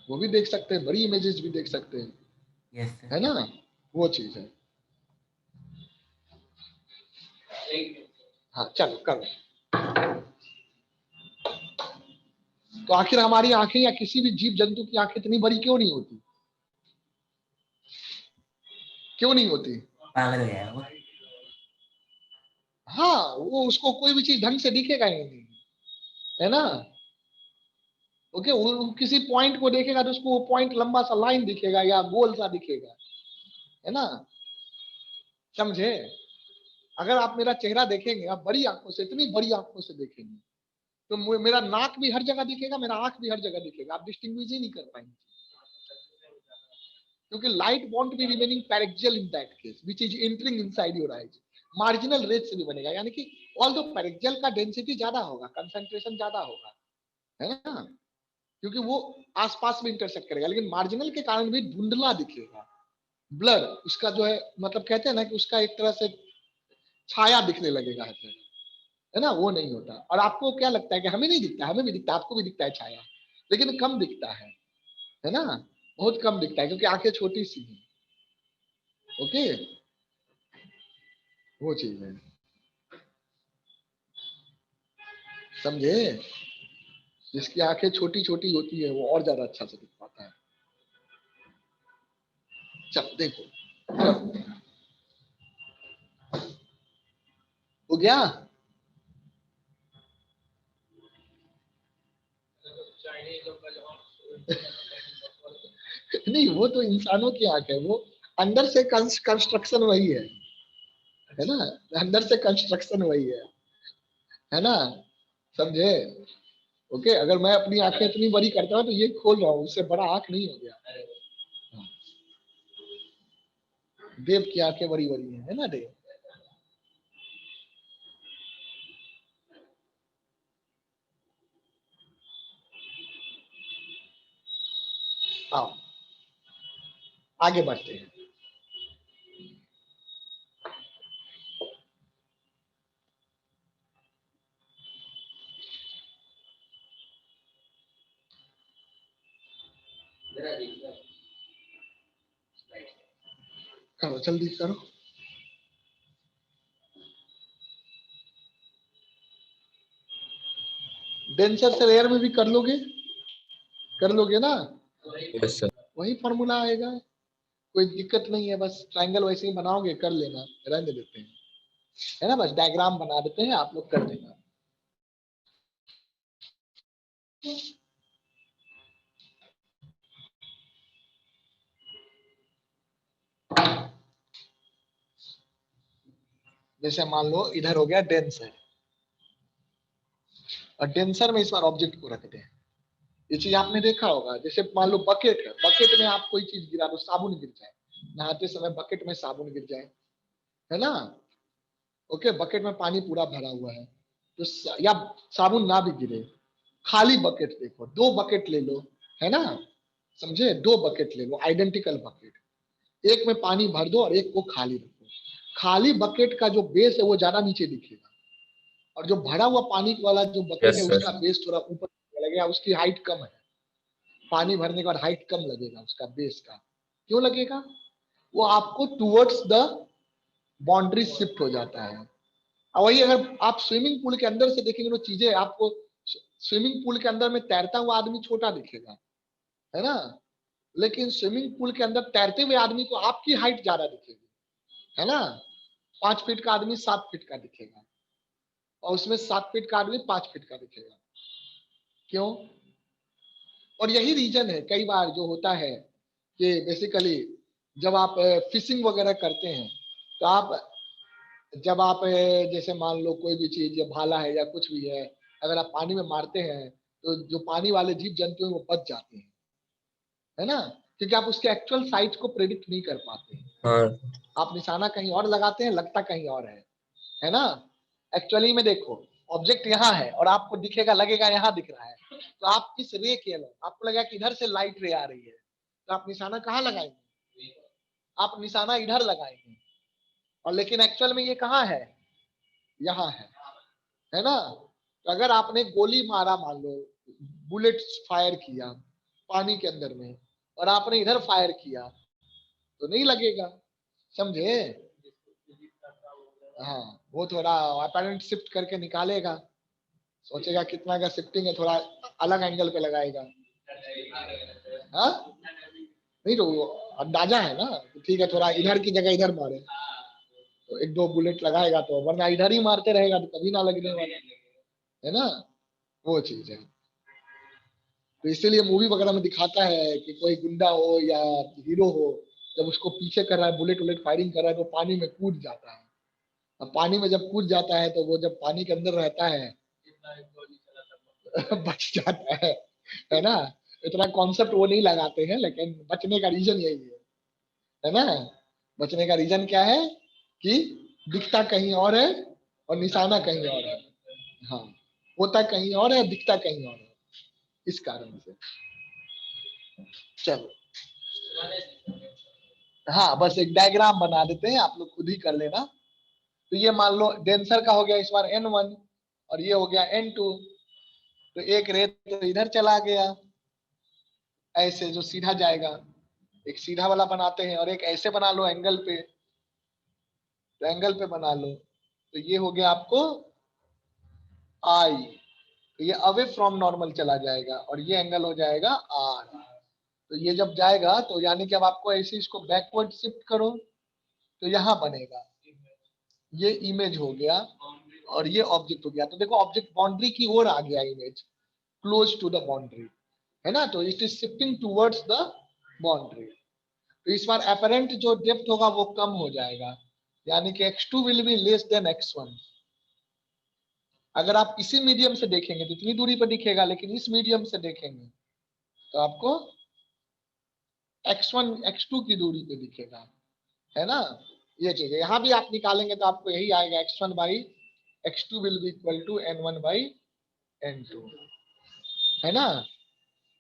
[SPEAKER 2] वो भी देख सकते हैं, बड़ी इमेजेस भी देख सकते हैं,
[SPEAKER 1] यस सर।
[SPEAKER 2] है ना, वो चीज है। हाँ चलो करो। तो आखिर हमारी आंखें या किसी भी जीव जंतु की आंखें इतनी बड़ी क्यों नहीं होती, क्यों नहीं होती?
[SPEAKER 1] पागल हो गया वो।
[SPEAKER 2] हाँ, वो उसको कोई भी चीज ढंग से दिखेगा ही नहीं, है ना। ओके, वो किसी पॉइंट को देखेगा तो उसको वो पॉइंट लंबा सा लाइन दिखेगा या गोल सा दिखेगा, है ना, समझे। अगर आप मेरा चेहरा देखेंगे, आप बड़ी आंखों से, इतनी बड़ी आंखों से देखेंगे, तो मेरा नाक भी हर जगह दिखेगा, मेरा आंख भी हर जगह दिखेगा, आप डिस्टिंग्विश ही नहीं कर पाएंगे, क्योंकि light won't be remaining paraxial in that case which is entering inside your eyes, marginal rays से भी बनेगा, यानी कि ऑल दो पैरेक्सियल का डेंसिटी ज्यादा होगा, कंसंट्रेशन ज्यादा होगा, है ना, क्योंकि वो आसपास में इंटरसेक्ट करेगा, लेकिन मार्जिनल के कारण भी धुंधला दिखेगा, ब्लर उसका जो है, मतलब कहते हैं ना कि उसका एक तरह से छाया दिखने लगेगा, है ना, वो नहीं होता। और आपको क्या लगता है कि हमें नहीं दिखता, हमें भी दिखता है, आपको भी दिखता है छाया, लेकिन कम दिखता है ना, बहुत कम दिखता है, क्योंकि आंखें छोटी सी हैं। ओके, वो चीज है, समझे। जिसकी आंखें छोटी छोटी होती है वो और ज्यादा अच्छा से दिख पाता है। चल देखो, हो गया। नहीं, वो तो इंसानों की आंख है, वो अंदर से कंस्ट्रक्शन वही है ना, अंदर से कंस्ट्रक्शन वही है ना, समझे। ओके, अगर मैं अपनी आंखें इतनी बड़ी करता हूँ तो ये खोल रहा हूँ, उससे बड़ा आंख नहीं हो गया। देव की आंखें बड़ी बड़ी है ना देव। आओ आगे बढ़ते हैं। करो जल्दी करो। डेंसर से रेयर में भी कर लोगे ना,
[SPEAKER 3] यस सर।
[SPEAKER 2] वही फॉर्मूला आएगा, कोई दिक्कत नहीं है, बस ट्रायंगल वैसे ही बनाओगे, कर लेना, रहने देते हैं, है ना, बस डायग्राम बना देते हैं, आप लोग कर देना। जैसे मान लो इधर हो गया डेंसर, और डेंसर में इस बार ऑब्जेक्ट को रखते हैं। ये चीज आपने देखा होगा, जैसे मान लो बकेट है, बकेट में आप कोई चीज गिरा दो, साबुन गिर जाए, नहाते समय बकेट में साबुन गिर जाए, है ना, ओके, बकेट में पानी पूरा भरा हुआ है, तो या साबुन ना भी गिरे, खाली बकेट देखो, दो बकेट ले लो, है ना, समझे, दो बकेट ले लो, आइडेंटिकल बकेट, एक में पानी भर दो और एक को खाली रखो, खाली बकेट का जो बेस है वो ज्यादा नीचे दिखेगा, और जो भरा हुआ पानी वाला जो बकेट है
[SPEAKER 3] यस
[SPEAKER 2] उसका
[SPEAKER 3] सर।
[SPEAKER 2] बेस थोड़ा ऊपर लगेगा, उसकी हाइट कम है, पानी भरने के बाद हाइट कम लगेगा उसका बेस का, क्यों लगेगा, वो आपको टुवर्ड्स द बाउंड्री शिफ्ट हो जाता है। और वही अगर आप स्विमिंग पूल के अंदर से देखेंगे तो चीजें आपको, स्विमिंग पूल के अंदर में तैरता हुआ आदमी छोटा दिखेगा, है ना, लेकिन स्विमिंग पूल के अंदर तैरते हुए आदमी को आपकी हाइट ज्यादा दिखेगी, है ना, 5 फीट का आदमी 7 फीट का दिखेगा, और उसमें 7 फीट का आदमी 5 फीट का दिखेगा, क्यों। और यही रीजन है कई बार जो होता है कि बेसिकली जब आप फिशिंग वगैरह करते हैं, तो आप जब आप जैसे मान लो कोई भी चीज, या भाला है या कुछ भी है, अगर आप पानी में मारते हैं तो जो पानी वाले जीव जंतु हैं वो बच जाते हैं, है ना, क्योंकि आप उसके एक्चुअल साइज को प्रेडिक्ट नहीं कर पाते हैं,
[SPEAKER 3] हाँ
[SPEAKER 2] आप निशाना कहीं और लगाते हैं, लगता कहीं और है ना, एक्चुअली में देखो, ऑब्जेक्ट यहाँ है और आपको दिखेगा, लगेगा यहाँ दिख रहा है, तो आप इस रे के अंदर आपको लगा कि इधर से लाइट रे आ रही है, तो आप निशाना कहाँ लगाएंगे, आप निशाना इधर लगाएंगे, और लेकिन एक्चुअल में ये कहाँ है, यहाँ है ना, तो अगर आपने गोली मारा, मान लो बुलेट फायर किया पानी के अंदर में, और आपने इधर फायर किया तो नहीं लगेगा, समझे? हाँ, वो थोड़ा अपैरेंट शिफ्ट करके निकालेगा, सोचेगा कितना का शिफ्टिंग है, थोड़ा अलग एंगल पे लगाएगा। हाँ, नहीं तो वो अंदाजा है ना, ठीक है थोड़ा इधर की जगह इधर मारे तो एक दो बुलेट लगाएगा, तो वरना इधर ही मारते रहेगा तो कभी ना लगने वाला है ना, वो चीज है। तो इसीलिए मूवी वगैरह में दिखाता है कि कोई गुंडा हो या हीरो हो, जब उसको पीछे कर रहा है, बुलेट वुलेट फायरिंग कर रहा है, तो पानी में कूद जाता है। अब पानी में जब कूद जाता है तो वो जब पानी के अंदर रहता है बच जाता है ना। इतना कॉन्सेप्ट वो नहीं लगाते हैं, लेकिन बचने का रीजन यही है ना। बचने का रीजन क्या है कि दिखता कहीं और है और निशाना कहीं और है। हाँ, होता कहीं और है, दिखता कहीं और है, इस कारण से। चलो, हाँ बस एक डायग्राम बना देते हैं, आप लोग खुद ही कर लेना। तो ये मान लो डेंसर का हो गया इस बार N1 और ये हो गया N2। तो एक रे तो इधर चला गया, ऐसे जो सीधा जाएगा, एक सीधा वाला बनाते हैं, और एक ऐसे बना लो एंगल पे, तो एंगल पे बना लो। तो ये हो गया आपको I, तो ये अवे फ्रॉम नॉर्मल चला जाएगा, और ये एंगल हो जाएगा R। तो ये जब जाएगा तो यानी कि अब आपको ऐसे इसको बैकवर्ड शिफ्ट करो तो यहाँ बनेगा, ये इमेज हो गया और ये ऑब्जेक्ट हो गया। तो देखो ऑब्जेक्ट बाउंड्री की ओर आ गया, image close to the boundary, है ना। तो it is shifting towards the boundary. तो इस बार अपरेंट जो डेप्थ होगा वो कम हो जाएगा, यानी कि x2 will be less than x1। अगर आप इसी मीडियम से देखेंगे तो इतनी दूरी पर दिखेगा, लेकिन इस मीडियम से देखेंगे तो आपको x1 x2 की दूरी पे दिखेगा, है ना। ये चीज है, यहाँ भी आप निकालेंगे तो आपको यही आएगा, x1 by x2 will be equal to n1 by n2, है ना।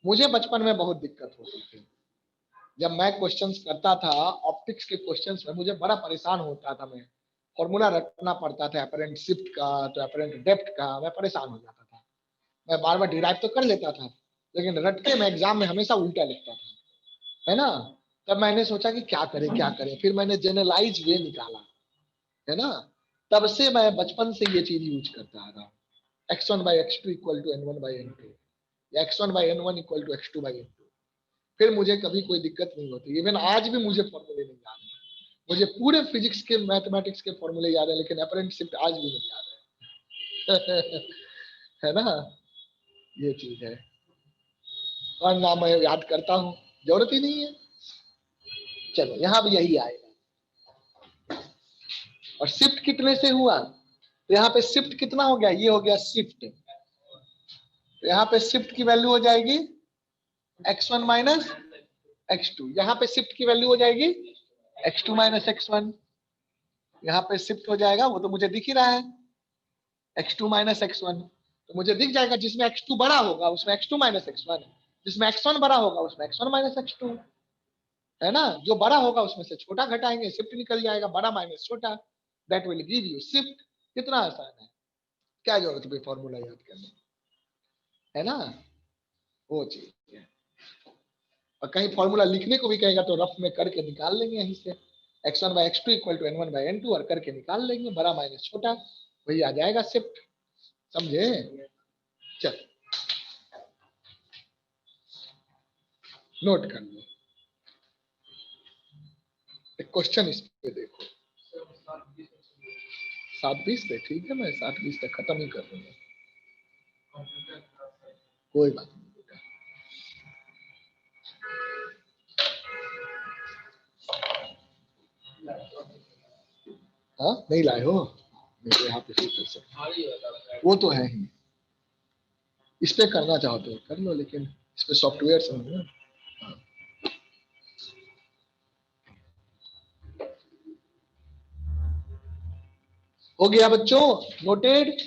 [SPEAKER 2] मुझे बचपन में बहुत दिक्कत होती थी जब मैं क्वेश्चंस करता था, ऑप्टिक्स के क्वेश्चंस में मुझे बड़ा परेशान होता था। मैं फॉर्मूला रटना पड़ता था अपरेंट शिफ्ट का, तो अपरेंट डेप्थ का, मैं परेशान हो जाता था। मैं बार बार डिराइव तो कर लेता था, लेकिन रट के मैं एग्जाम में हमेशा उल्टा लिखता था, है ना। तब मैंने सोचा कि क्या करें क्या करें, फिर मैंने जनरलाइज वे निकाला, है ना। तब से मैं बचपन से ये चीज यूज करता आ रहा हूँ, x1 by x2 equal to n1 by n2, या x1 by n1 equal to x2 by n2। फिर मुझे कभी कोई दिक्कत नहीं होती। इवन आज भी मुझे फॉर्मूले नहीं याद है, मुझे पूरे फिजिक्स के मैथमेटिक्स के फॉर्मूले याद है, लेकिन अपरेंट शिफ्ट आज भी नहीं याद है है ना, ये चीज है। और ना मैं याद करता हूँ, जरूरत ही नहीं है। चलो यहाँ भी यही आएगा। और शिफ्ट कितने से हुआ, तो यहाँ पे शिफ्ट कितना हो गया, ये हो गया शिफ्ट। तो यहाँ पे शिफ्ट की वैल्यू हो जाएगी x1 माइनस x2, यहाँ पे शिफ्ट की वैल्यू हो जाएगी x2 माइनस x1। यहाँ पे शिफ्ट हो जाएगा, वो तो मुझे दिख ही रहा है, x2 माइनस x1। तो मुझे दिख जाएगा जिसमें x2 बड़ा होगा उसमें x2 माइनस x1, जिसमें x1 बड़ा होगा उसमें x1 माइनस x2, है ना। जो बड़ा होगा उसमें से छोटा घटाएंगे, शिफ्ट निकल जाएगा, बड़ा माइनस छोटा, that will give you shift. कितना आसान है, क्या जरूरत है फॉर्मूला याद करने, है ना, वो चीज है। और कहीं फॉर्मूला लिखने को भी कहेगा तो रफ में करके निकाल लेंगे यहीं से, x1 by x2 equal to n1 by n2, और करके निकाल लेंगे, बड़ा माइनस छोटा, वही आ जाएगा शिफ्ट, समझे। चल नोट कर लो, एक क्वेश्चन इस पे देखो। 7:20 पे ठीक है, मैं 7:20 तक खत्म ही कर दूंगा, कोई बात नहीं बेटा। हाँ नहीं लाए हो, मेरे यहाँ पे फिर कर सकते, वो तो है ही। इस पे करना चाहो तो कर लो, लेकिन इस पे सॉफ्टवेयर समझो। हाँ। हो गया बच्चों, नोटेड।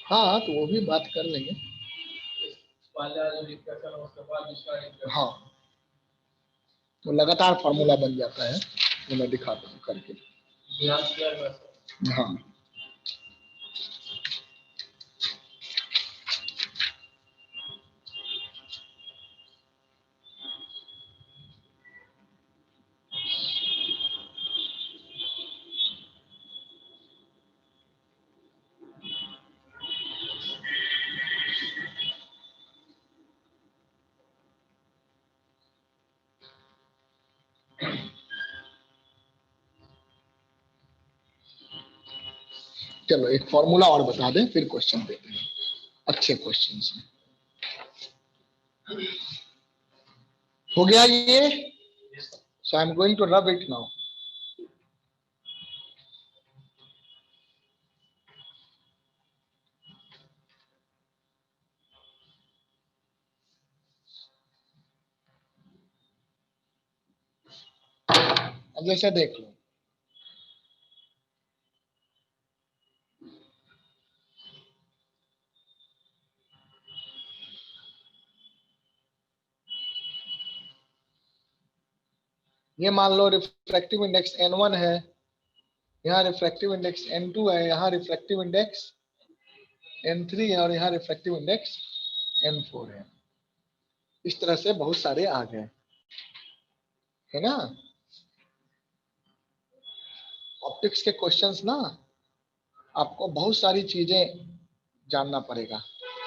[SPEAKER 2] हाँ तो वो भी बात कर लेंगे। हाँ तो लगातार फॉर्मूला बन जाता है, वो मैं दिखाता हूँ करके। हाँ चलो एक फॉर्मूला और बता दें, फिर क्वेश्चन देते हैं, अच्छे क्वेश्चन में। हो गया ये, so I am going to rub it now. अब जैसे देख लो, ये मान लो रिफ्रैक्टिव इंडेक्स n1 है, यहाँ रिफ्रैक्टिव इंडेक्स n2 है, यहाँ रिफ्रैक्टिव इंडेक्स n3 है, और यहाँ रिफ्रैक्टिव इंडेक्स n4 है। इस तरह से बहुत सारे आ गए, है ना। ऑप्टिक्स के क्वेश्चंस ना, आपको बहुत सारी चीजें जानना पड़ेगा।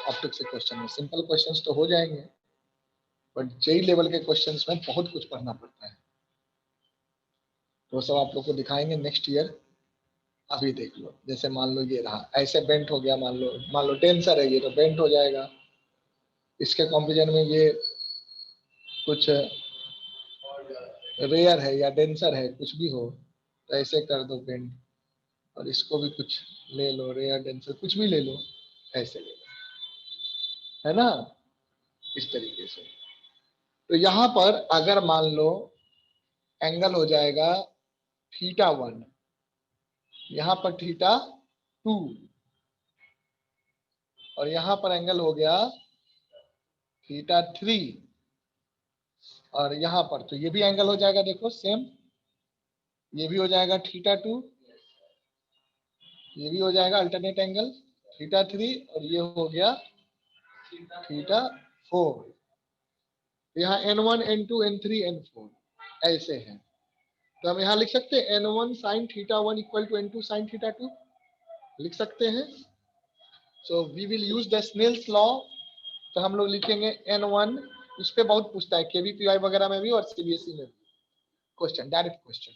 [SPEAKER 2] ऑप्टिक्स के क्वेश्चन में सिंपल क्वेश्चंस तो हो जाएंगे, बट जेई लेवल के क्वेश्चंस में बहुत कुछ पढ़ना पड़ता है। तो सब आप लोग को दिखाएंगे नेक्स्ट ईयर। अभी देख लो, जैसे मान लो ये रहा, ऐसे बेंट हो गया, मान लो टेंसर है ये, तो बेंट हो जाएगा। इसके कंपेरिजन में ये कुछ रेयर है या डेंसर है, कुछ भी हो, तो ऐसे कर दो बेंट, और इसको भी कुछ ले लो, रेयर डेंसर कुछ भी ले लो, ऐसे ले लो, है ना, इस तरीके से। तो यहां पर अगर मान लो एंगल हो जाएगा θ1, यहां पर θ2, और यहां पर एंगल हो गया θ3, और यहां पर तो ये भी एंगल हो जाएगा, देखो सेम, ये भी हो जाएगा θ2, ये भी हो जाएगा अल्टरनेट एंगल θ3, और ये हो गया θ4। यहाँ n1 n2 n3 n4 ऐसे हैं। तो हम यहाँ लिख सकते हैं n1 sin θ1 equal to n2 sin θ2, लिख सकते हैं। So we will use the Snell's law. तो हम लोग लिखेंगे n1, उस पे बहुत पूछता है केवीपीआई वगैरह में भी और सीबीएसई में भी, क्वेश्चन डायरेक्ट क्वेश्चन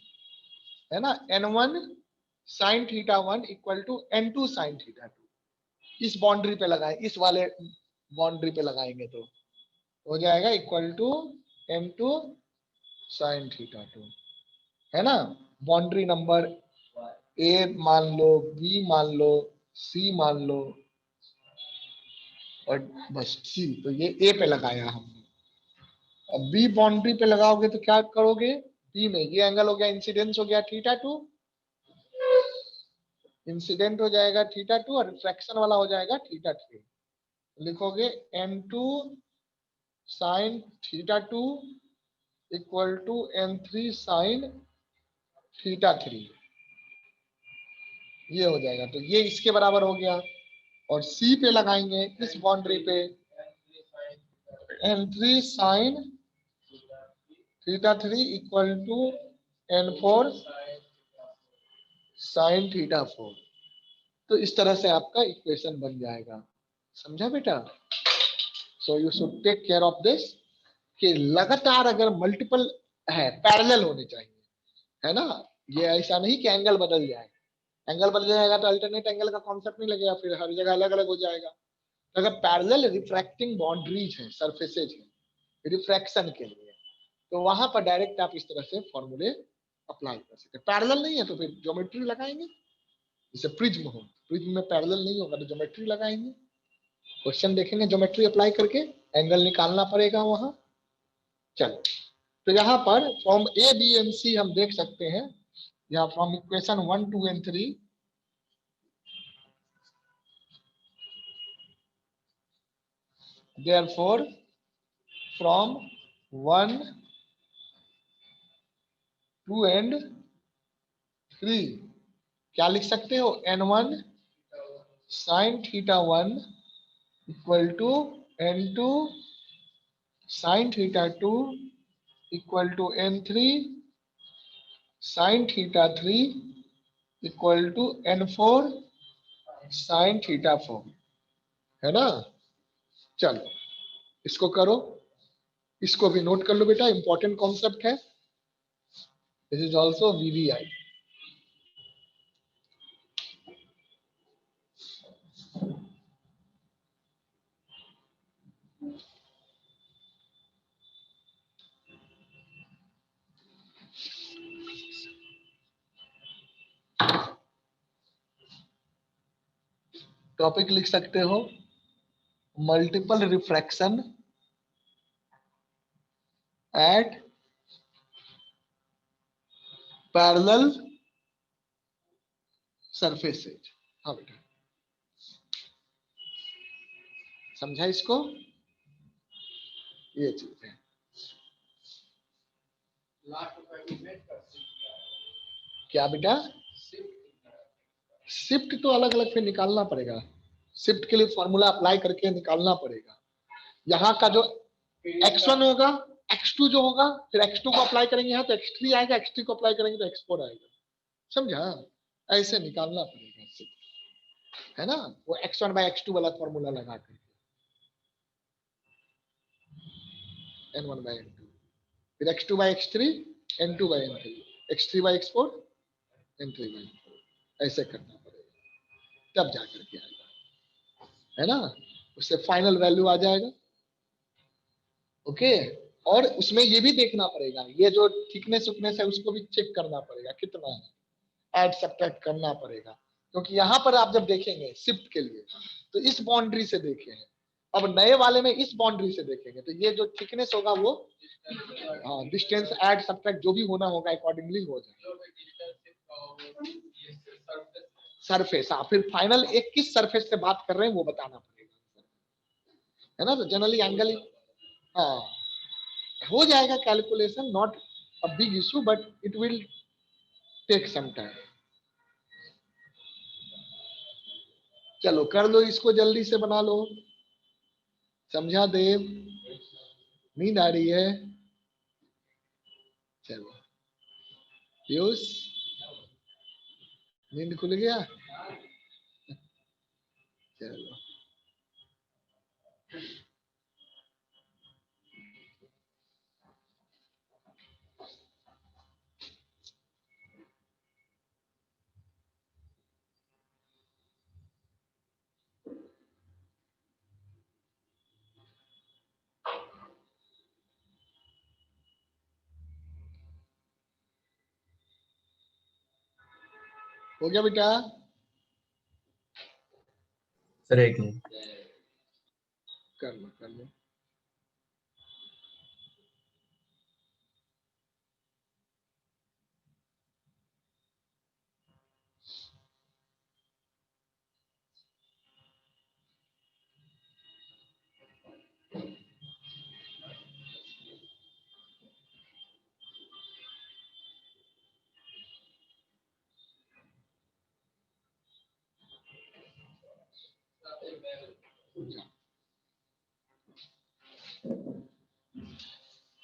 [SPEAKER 2] है ना। n1 sin θ1 equal to n2 sin θ2, इस बाउंड्री पे लगाए, इस वाले बाउंड्री पे लगाएंगे तो हो जाएगा इक्वल टू n2 sin θ2, है ना। बाउंड्री नंबर ए मान लो, बी मान लो, सी मान लो, और बस सी, तो ये ए पे लगाया हमने। अब बी बाउंड्री पे लगाओगे तो क्या करोगे, बी में ये एंगल हो गया, इंसिडेंस हो गया θ2, इंसिडेंट हो जाएगा θ2, और रिफ्रैक्शन वाला हो जाएगा θ3। लिखोगे n2 sin θ2 equal to n3 sin θ3, ये हो जाएगा। तो ये इसके बराबर हो गया, और सी पे लगाएंगे इस बाउंड्री पे n3 sin θ3 equal to n4 sin θ4। तो इस तरह से आपका इक्वेशन बन जाएगा, समझा बेटा। So you should take care of this, कि लगातार अगर मल्टीपल है, पैरेलल होने चाहिए, है ना। ये ऐसा नहीं कि एंगल बदल जाए, एंगल बदल जाएगा तो अल्टरनेट एंगल का कॉन्सेप्ट नहीं लगेगा, फिर हर जगह अलग अलग हो जाएगा। तो अगर पैरेलल रिफ्रैक्टिंग बाउंड्रीज है, सरफेसेज है रिफ्रैक्शन के लिए, तो वहां पर डायरेक्ट आप इस तरह से फॉर्मूले अप्लाई कर सकते हैं। पैरेलल नहीं है तो फिर ज्योमेट्री लगाएंगे, जैसे प्रिज्म हो, प्रिज्म में पैरेलल नहीं होगा तो ज्योमेट्री लगाएंगे, क्वेश्चन देखेंगे, ज्योमेट्री अप्लाई करके एंगल निकालना पड़ेगा वहां। चलो, तो यहाँ पर फ्रॉम ए बी एंड सी हम देख सकते हैं, यहाँ from equation 1 2 and 3 Therefore, from 1, 2 and 3 क्या लिख सकते हो? n1 sin theta 1 equal to n2 sin theta 2 equal to n3 sin theta 3 equal to n4 sin theta 4, है ना? चलो इसको करो, इसको भी नोट कर लो बेटा, इंपॉर्टेंट कॉन्सेप्ट है। This is also VVI. Topic लिख सकते हो multiple refraction at parallel surfaces. हाँ बेटा, समझा इसको? ये चीज है। क्या बेटा? शिफ्ट तो अलग अलग फिर निकालना पड़ेगा, शिफ्ट के लिए फॉर्मूला अप्लाई करके निकालना पड़ेगा। यहाँ का जो x1 होगा, x2 जो होगा, फिर x2 को अप्लाई करेंगे यहाँ तो x3 आएगा, x3 को अप्लाई करेंगे तो x4 आएगा। समझा? ऐसे निकालना पड़ेगा शिफ्ट, है ना? वो x1 बाय x2 वाला फॉर्मूला लगा कर n1 बाय n2, फिर x2 bye x3, n2 bye n3, x3 bye x4, n3 bye n4, ऐसे करना पड़ेगा, तब जाकर के आएगा, है ना? उससे फाइनल वैल्यू आ जाएगा। ओके, और उसमें ये भी देखना पड़ेगा, ये जो थिकनेस उकनेस है उसको भी चेक करना पड़ेगा कितना है, ऐड सब्ट्रैक्ट करना पड़ेगा, क्योंकि यहाँ पर आप जब देखेंगे शिफ्ट के लिए तो इस बाउंड्री से देखे हैं, अब नए वाले में इस बाउंड्री से देखेंगे तो ये जो थिकनेस होगा वो डिस्टेंस ऐड सब्ट्रैक्ट जो भी होना होगा अकॉर्डिंगली हो जाएगा। सरफेस, हाँ, फिर फाइनल एक किस सरफेस से बात कर रहे हैं वो बताना पड़ेगा, है ना? तो जनरली एंगल, हाँ, हो जाएगा calculation, not a big issue but it will take some time. चलो कर लो इसको, जल्दी से बना लो। समझा देव? नींद आ रही है? चलो पीयूष, नींद खुल गया? चलो हो गया बेटा?
[SPEAKER 3] सर एक मिनट।
[SPEAKER 2] कर लो कर लो।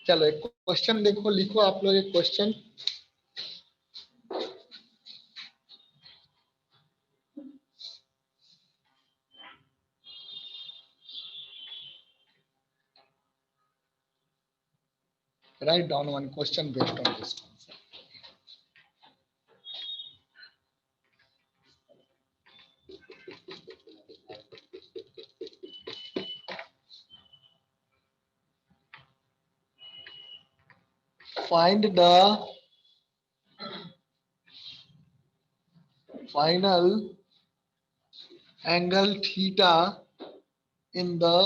[SPEAKER 2] चलो एक क्वेश्चन देखो, लिखो आप लोग एक question. Write down one question based on this concept. Find the final angle theta in the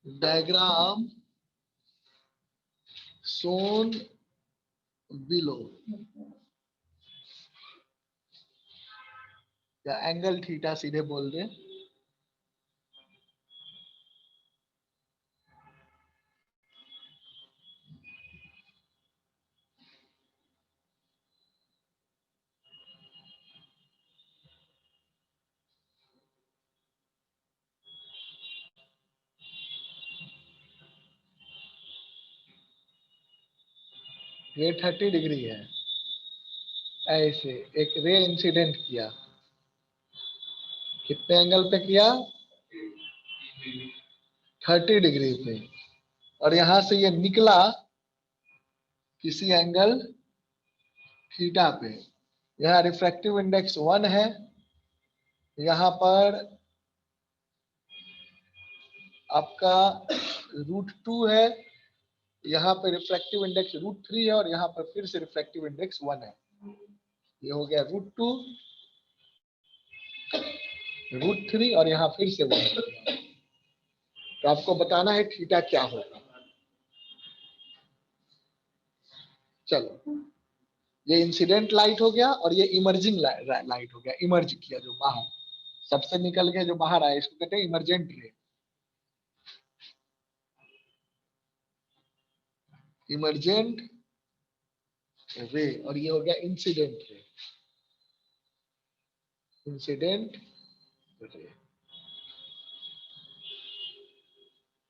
[SPEAKER 2] diagram shown below. या एंगल थीटा सीधे बोल दे। ये 30 डिग्री है। ऐसे एक रे इंसिडेंट किया, कितने एंगल पे किया? 30 डिग्री पे, और यहां से ये निकला किसी एंगल थीटा पे। यहाँ रिफ्रैक्टिव इंडेक्स 1 है, यहाँ पर आपका √2 है, यहाँ पे रिफ्रैक्टिव इंडेक्स √3 है, और यहाँ पर फिर से रिफ्रैक्टिव इंडेक्स 1 है। ये हो गया √2, √3, और यहाँ फिर से 1। तो आपको बताना है थीटा क्या होगा। चलो, ये इंसिडेंट लाइट हो गया, और ये इमर्जिंग लाइट हो गया। इमर्ज किया जो बाहर, सबसे निकल के जो बाहर आया, इसको कहते हैं इमर्जेंट रे। इमर्जेंट रे, और ये हो गया इंसिडेंट रे। इंसिडेंट रे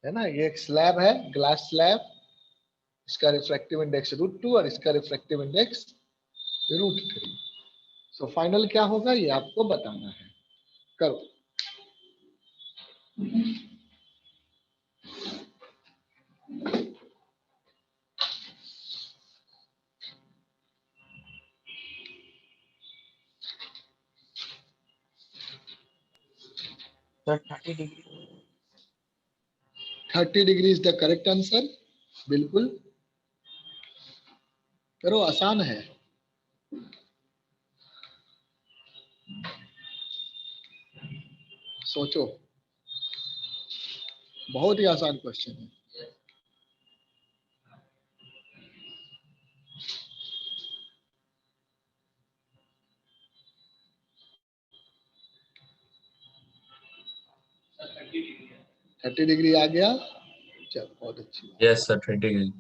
[SPEAKER 2] है ना, ये एक स्लैब है, ग्लास स्लैब। इसका रिफ्रैक्टिव इंडेक्स √2 और इसका रिफ्रैक्टिव इंडेक्स √3। सो फाइनल क्या होगा ये आपको बताना है। करो।
[SPEAKER 1] Sir 30 degree.
[SPEAKER 2] 30 degree is the correct answer. बिल्कुल करो, आसान है। सोचो, बहुत ही आसान क्वेश्चन है। थर्टी डिग्री आ गया। चल, बहुत अच्छी बात।
[SPEAKER 3] Yes, sir. 30 degree.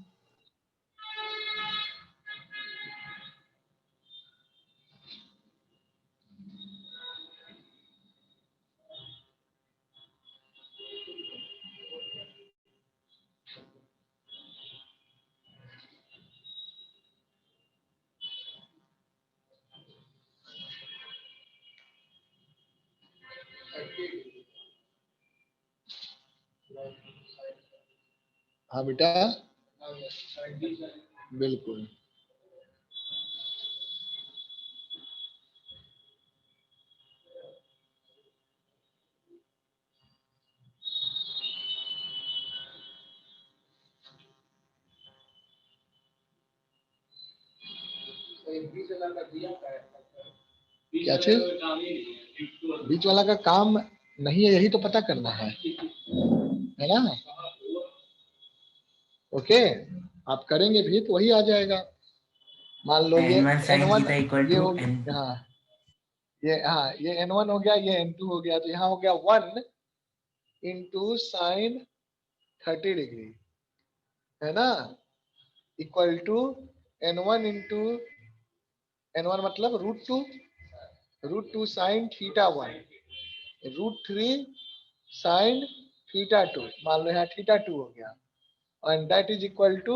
[SPEAKER 2] हाँ बेटा, बिल्कुल। क्या चीज? बीच वाला का काम नहीं है, यही तो पता करना है ना। ओके, आप करेंगे भी तो वही आ जाएगा। मान लो ये
[SPEAKER 1] n1 sin
[SPEAKER 2] n1,
[SPEAKER 1] theta equal
[SPEAKER 2] ये
[SPEAKER 1] टू
[SPEAKER 2] हो
[SPEAKER 1] n।
[SPEAKER 2] गया। हाँ, ये n1 हो गया, ये n2 हो गया, तो यहाँ हो गया 1 इंटू साइन 30 डिग्री, है ना, equal to n1 into n1 मतलब √2 साइन θ1 √3 साइन θ2। मान लो यहाँ θ2 हो गया, और दैट इज इक्वल टू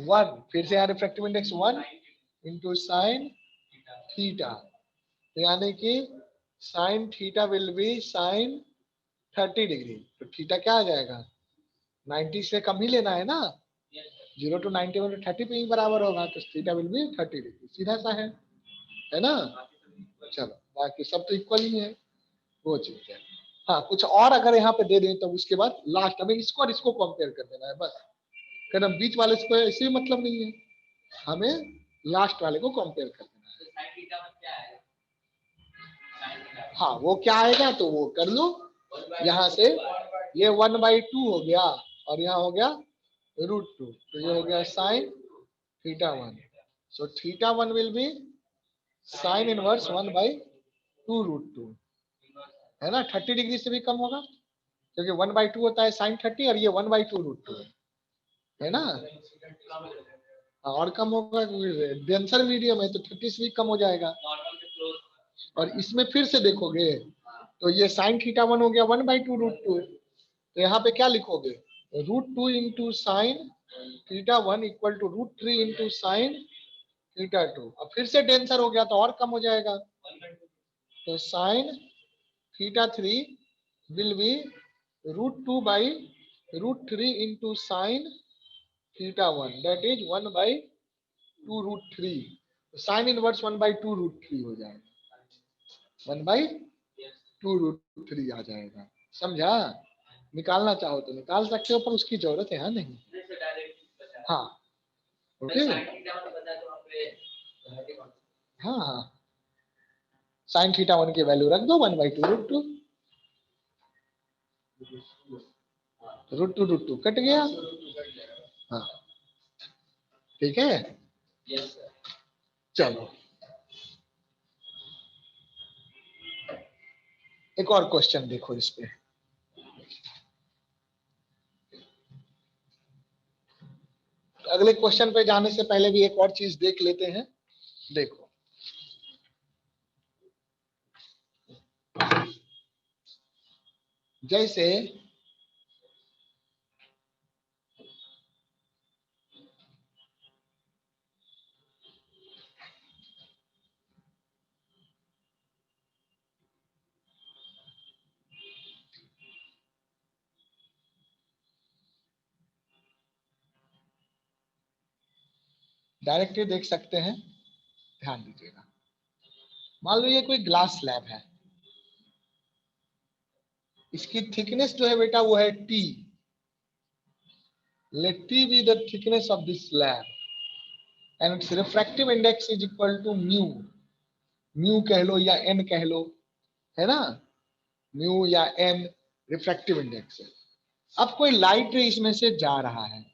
[SPEAKER 2] 1। फिर से यहाँ refractive index 1 into sine theta, यानी कि sine theta will be sine 30 degree. तो थीटा क्या आ जाएगा? 90 से कम ही लेना है ना। 0 to 90 में 30 पे ही बराबर होगा, तो थीटा विल बी 30 डिग्री। सीधा सा है ना। चलो, बाकी सब तो इक्वल ही है, वो चीज है। हाँ, कुछ और अगर यहाँ पे दे दें तो उसके बाद लास्ट हमें इसको और इसको कंपेयर कर देना है बस। कहना बीच वाले को ऐसे मतलब नहीं है, हमें लास्ट वाले को कंपेयर कर देना है। हाँ, वो क्या आएगा तो वो कर लो। यहाँ से ये 1/2 हो गया, और यहाँ हो गया √2, तो ये हो गया sine θ1। So θ1 will be sine inverse 1/2। 2√2 है ना, 30 डिग्री से भी कम होगा क्योंकि 1/2 होता है sin 30 और ये 1/2√2 है ना। और कम होगा डेंसर मीडियम है तो 30 से भी कम हो जाएगा। और इसमें फिर से देखोगे तो ये sin θ1 हो गया 1/2√2, तो यहाँ पे क्या लिखोगे, √2 into sine θ1 equal to √3 into sine θ2। अब फिर से डेंसर हो गया तो और कम हो जाएगा, तो sine θ3 will be √2 by √3 into sine θ1 that is 1/2√3। Sine inverse 1/2√3 हो जाएगा, 1/2√3 आ जाएगा। समझा, निकालना चाहो तो निकाल सकते हो पर उसकी जरूरत है नहीं। हाँ ओके, हाँ हाँ साइन θ1 की वैल्यू रख दो 1/2√2, √2 कट गया। हाँ ठीक है, चलो एक और क्वेश्चन देखो इस पे। अगले क्वेश्चन पे जाने से पहले भी एक और चीज देख लेते हैं। देखो जैसे डायरेक्टली देख सकते हैं, ध्यान दीजिएगा। मान लो ये कोई ग्लास स्लैब है, इसकी थिकनेस जो है बेटा वो है T। Let T be the thickness of this slab and its refractive index is equal to mu। Mu कह लो या n कह लो, है ना, म्यू या n रिफ्रैक्टिव इंडेक्स है। अब कोई लाइट रे इसमें से जा रहा है,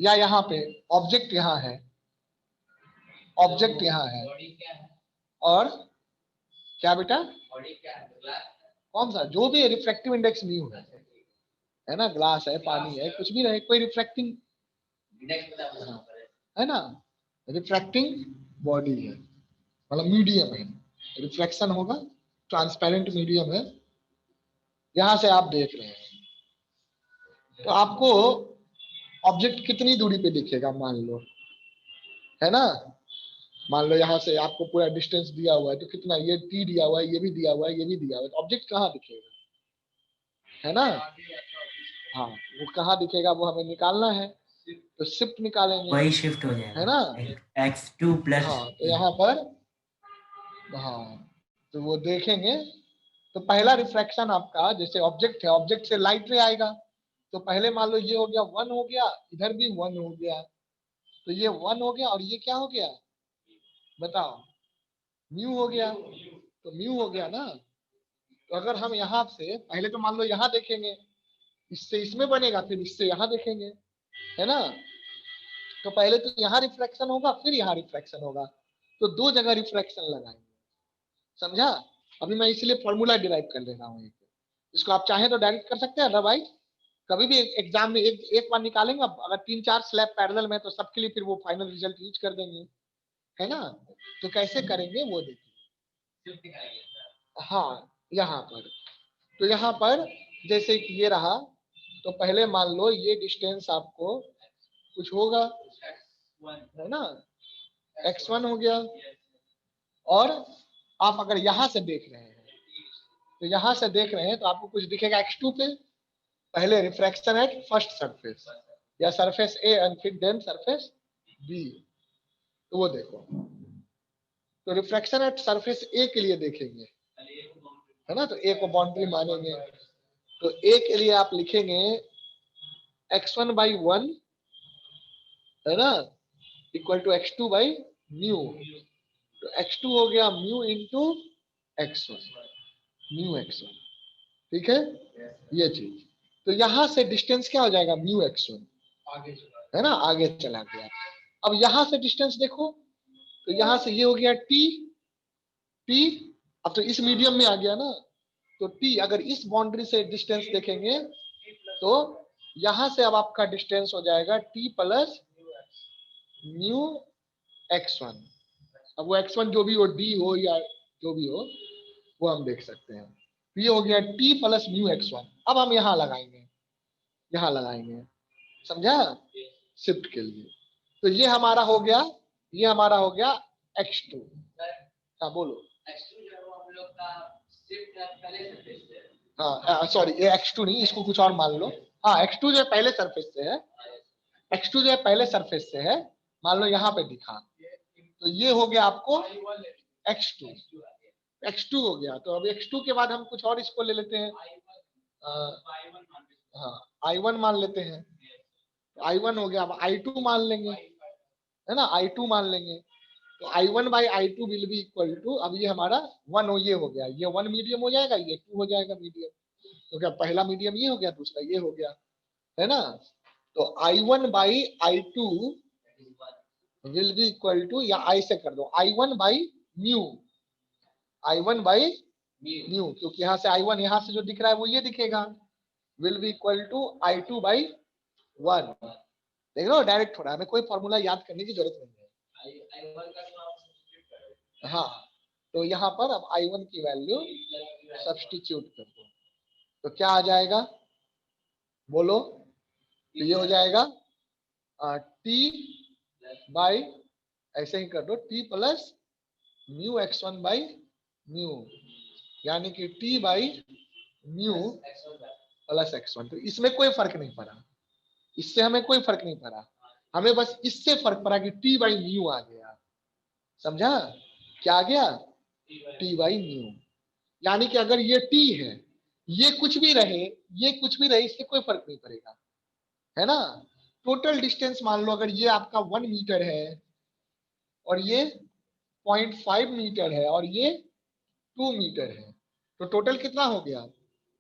[SPEAKER 2] या यहाँ पे ऑब्जेक्ट यहाँ है, ऑब्जेक्ट यहाँ है, और क्या बेटा, कौन सा, जो भी रिफ्रैक्टिव इंडेक्स म्यू है ना, ग्लास है, पानी है, कुछ भी रहे, कोई रिफ्रैक्टिंग है ना, रिफ्रैक्टिंग बॉडी है, मतलब मीडियम है, रिफ्लेक्शन होगा, ट्रांसपेरेंट मीडियम है। यहां से आप देख रहे हैं तो आपको ऑब्जेक्ट कितनी दूरी पे दिखेगा, मान लो, है ना, मान लो यहाँ से आपको पूरा डिस्टेंस दिया हुआ है तो कितना, ये T दिया हुआ है, ये भी दिया हुआ है, ये भी दिया हुआ है, तो ऑब्जेक्ट कहाँ दिखेगा, है ना। हाँ वो कहाँ दिखेगा वो हमें निकालना है, तो शिफ्ट निकालेंगे,
[SPEAKER 1] वही शिफ्ट हो
[SPEAKER 2] है
[SPEAKER 1] जाएगा
[SPEAKER 2] ना।
[SPEAKER 1] x2 plus.
[SPEAKER 2] हाँ तो यहाँ पर, हाँ तो वो देखेंगे तो पहला रिफ्रैक्शन आपका, जैसे ऑब्जेक्ट है, ऑब्जेक्ट से लाइट रे आएगा, तो पहले मान लो ये हो गया 1 हो गया, इधर भी 1 हो गया, तो ये 1 हो गया और ये क्या हो गया बताओ, म्यू हो गया, तो म्यू हो गया ना। तो अगर हम यहाँ से पहले तो मान लो यहाँ देखेंगे, इससे इसमें बनेगा, फिर इससे यहाँ देखेंगे, है ना, तो पहले तो यहाँ रिफ्रैक्शन होगा फिर यहाँ रिफ्रैक्शन होगा, तो दो जगह रिफ्रैक्शन लगाएंगे। समझा, अभी मैं इसलिए फॉर्मूला डिराइव कर ले रहा हूँ, इसको आप चाहें तो डायरेक्ट कर सकते हैं, अदरवाइज कभी भी एग्जाम में एक बार निकालेंगे। अब अगर 3-4 स्लैब पैरेलल में तो सबके लिए फिर वो फाइनल रिजल्ट यूज कर देंगे, है ना। तो कैसे करेंगे वो देखिए। हाँ यहाँ पर, तो यहाँ पर जैसे कि ये रहा, तो पहले मान लो ये डिस्टेंस आपको कुछ होगा, है ना, x1 हो गया, और आप अगर यहाँ से देख रहे हैं, तो यहाँ से देख रहे हैं तो आपको कुछ दिखेगा x2 पे, पहले रिफ्रैक्शन एट फर्स्ट सरफेस या सरफेस ए एंड फिर देन सरफेस बी, तो वो देखो, तो रिफ्रैक्शन एट सरफेस ए के लिए देखेंगे, है ना, तो ए को बाउंड्री मानेंगे, तो ए के लिए आप लिखेंगे x1/1 है ना equal to x2 by mu, तो x2 हो गया mu into x1, mu x1, ठीक है ये चीज। तो यहां से डिस्टेंस क्या हो जाएगा, म्यू x1, है ना, आगे चला गया। अब यहां से डिस्टेंस देखो, तो यहां से ये हो गया t, t अब तो इस मीडियम में आ गया ना, तो टी अगर इस बाउंड्री से डिस्टेंस देखेंगे तो यहां से अब आपका डिस्टेंस हो जाएगा टी प्लस म्यू x1। अब वो x1 जो भी हो, डी हो या जो भी हो, वो हम देख सकते हैं। तो ये हो गया टी प्लस म्यू x1। अब हम यहाँ लगाएंगे, यहाँ लगाएंगे, समझा, शिफ्ट के लिए। तो ये हमारा हो गया, ये हमारा हो गया x2। हाँ बोलो। हाँ सॉरी, ये x2 नहीं, इसको कुछ और मान लो। हाँ x2 जो है पहले सरफेस से है, x2 जो है पहले सरफेस से है, मान लो यहाँ पे दिखा, तो ये हो गया आपको x2। x2 हो गया। तो अब x2 के बाद हम कुछ और इसको ले लेते हैं, हाँ i1 मान लेते हैं। i1 हो गया, अब i2 मान लेंगे, है ना, i2 मान लेंगे। तो i1 by i2 will be equal to, अब ये हमारा 1 हो, ये हो गया, ये 1 मीडियम हो जाएगा, ये 2 हो जाएगा मीडियम। तो क्या पहला मीडियम ये हो गया, दूसरा ये हो गया, है ना। तो i1 by i2 will be equal to, या i से कर दो, i1 by mu, i1 by mu, क्योंकि यहाँ से i1 यहाँ से जो दिख रहा है वो ये दिखेगा, will be equal to i2 by 1। देख रहे हो, डायरेक्ट हो रहा है, हमें कोई फॉर्मूला याद करने की जरूरत नहीं है। हाँ, तो यहाँ पर अब i1 की वैल्यू सब्स्टिट्यूट कर दो, तो क्या आ जाएगा बोलो। तो ये हो जाएगा टी बाई, ऐसे ही कर दो, T plus mu x1 by mu, यानी कि T by mu plus x1। तो इसमें कोई फर्क नहीं पड़ा, इससे हमें कोई फर्क नहीं पड़ा, हमें बस इससे फर्क पड़ा कि टी बाई म्यू आ गया, समझा, क्या आ गया, टी बाई म्यू। यानी कि अगर ये टी है, ये कुछ भी रहे, ये कुछ भी रहे, इससे कोई फर्क नहीं पड़ेगा, है ना। टोटल डिस्टेंस मान लो अगर ये आपका 1 मीटर है और ये 0.5 मीटर है और ये 2 मीटर है, तो टोटल कितना हो गया,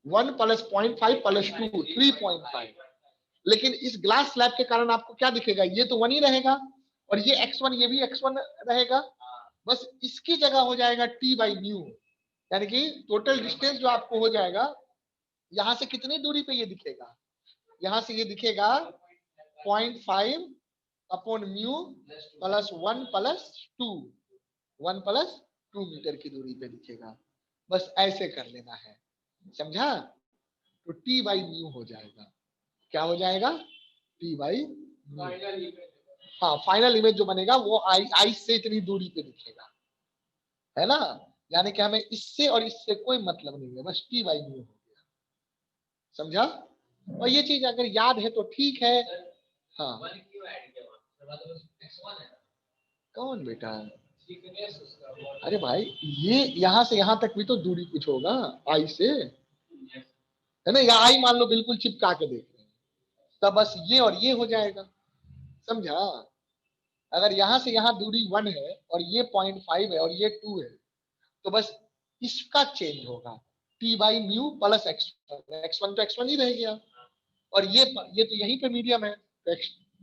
[SPEAKER 2] 1 प्लस 0.5 प्लस 2, 3.5। लेकिन इस ग्लास स्लैब के कारण आपको क्या दिखेगा, ये तो 1 ही रहेगा, और ये x1, ये भी x1 रहेगा, बस इसकी जगह हो जाएगा t बाई म्यू। यानी कि टोटल डिस्टेंस जो आपको हो जाएगा, यहां से कितनी दूरी पे ये दिखेगा, यहां से ये दिखेगा 0.5 upon mu plus 1 plus 2, 1 plus 2 metre की दूरी पे दिखेगा। बस ऐसे कर लेना है, समझा। तो t बाई म्यू हो जाएगा, क्या हो जाएगा, t बाई म्यू। हाँ, फाइनल इमेज जो बनेगा वो आई से इतनी दूरी पे दिखेगा, है ना। यानी कि हमें इससे और इससे कोई मतलब नहीं है, बस t बाई म्यू हो गया, समझा। और ये चीज अगर याद है तो ठीक है। हाँ कौन बेटा, अरे भाई ये यहाँ से यहाँ तक भी तो दूरी कुछ होगा आई से, है ना, या आई मान लो बिल्कुल चिपका के देख रहे हैं, तब बस ये और ये हो जाएगा, समझा। अगर यहाँ से यहाँ दूरी 1 है और ये 0.5 है और ये 2 है, तो बस इसका चेंज होगा, t by mu plus x1, x1 तो x1 ही रह गया, और ये तो यहीं पे मीडियम है, तो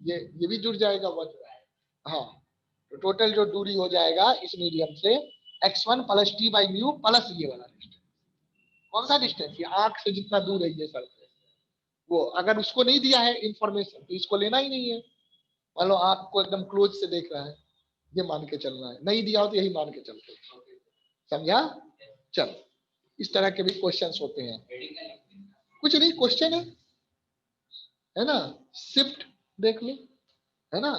[SPEAKER 2] ये भी जुड़ जाएगा 1। हाँ, तो टोटल जो दूरी हो जाएगा इस मीडियम से x1 plus T by mu plus ये वाला डिस्टेंस। कौन सा डिस्टेंस, ये आंख से जितना दूर है ये सर, वो अगर उसको नहीं दिया है इंफॉर्मेशन तो इसको लेना ही नहीं है। मान लो आंख को एकदम क्लोज से देख रहा है, ये मान के चलना है, नहीं दिया हो तो यही मान के चलते हैं, समझा। चलो, इस तरह के भी क्वेश्चंस होते हैं, कुछ नहीं क्वेश्चन है ना, शिफ्ट देख लो, है ना।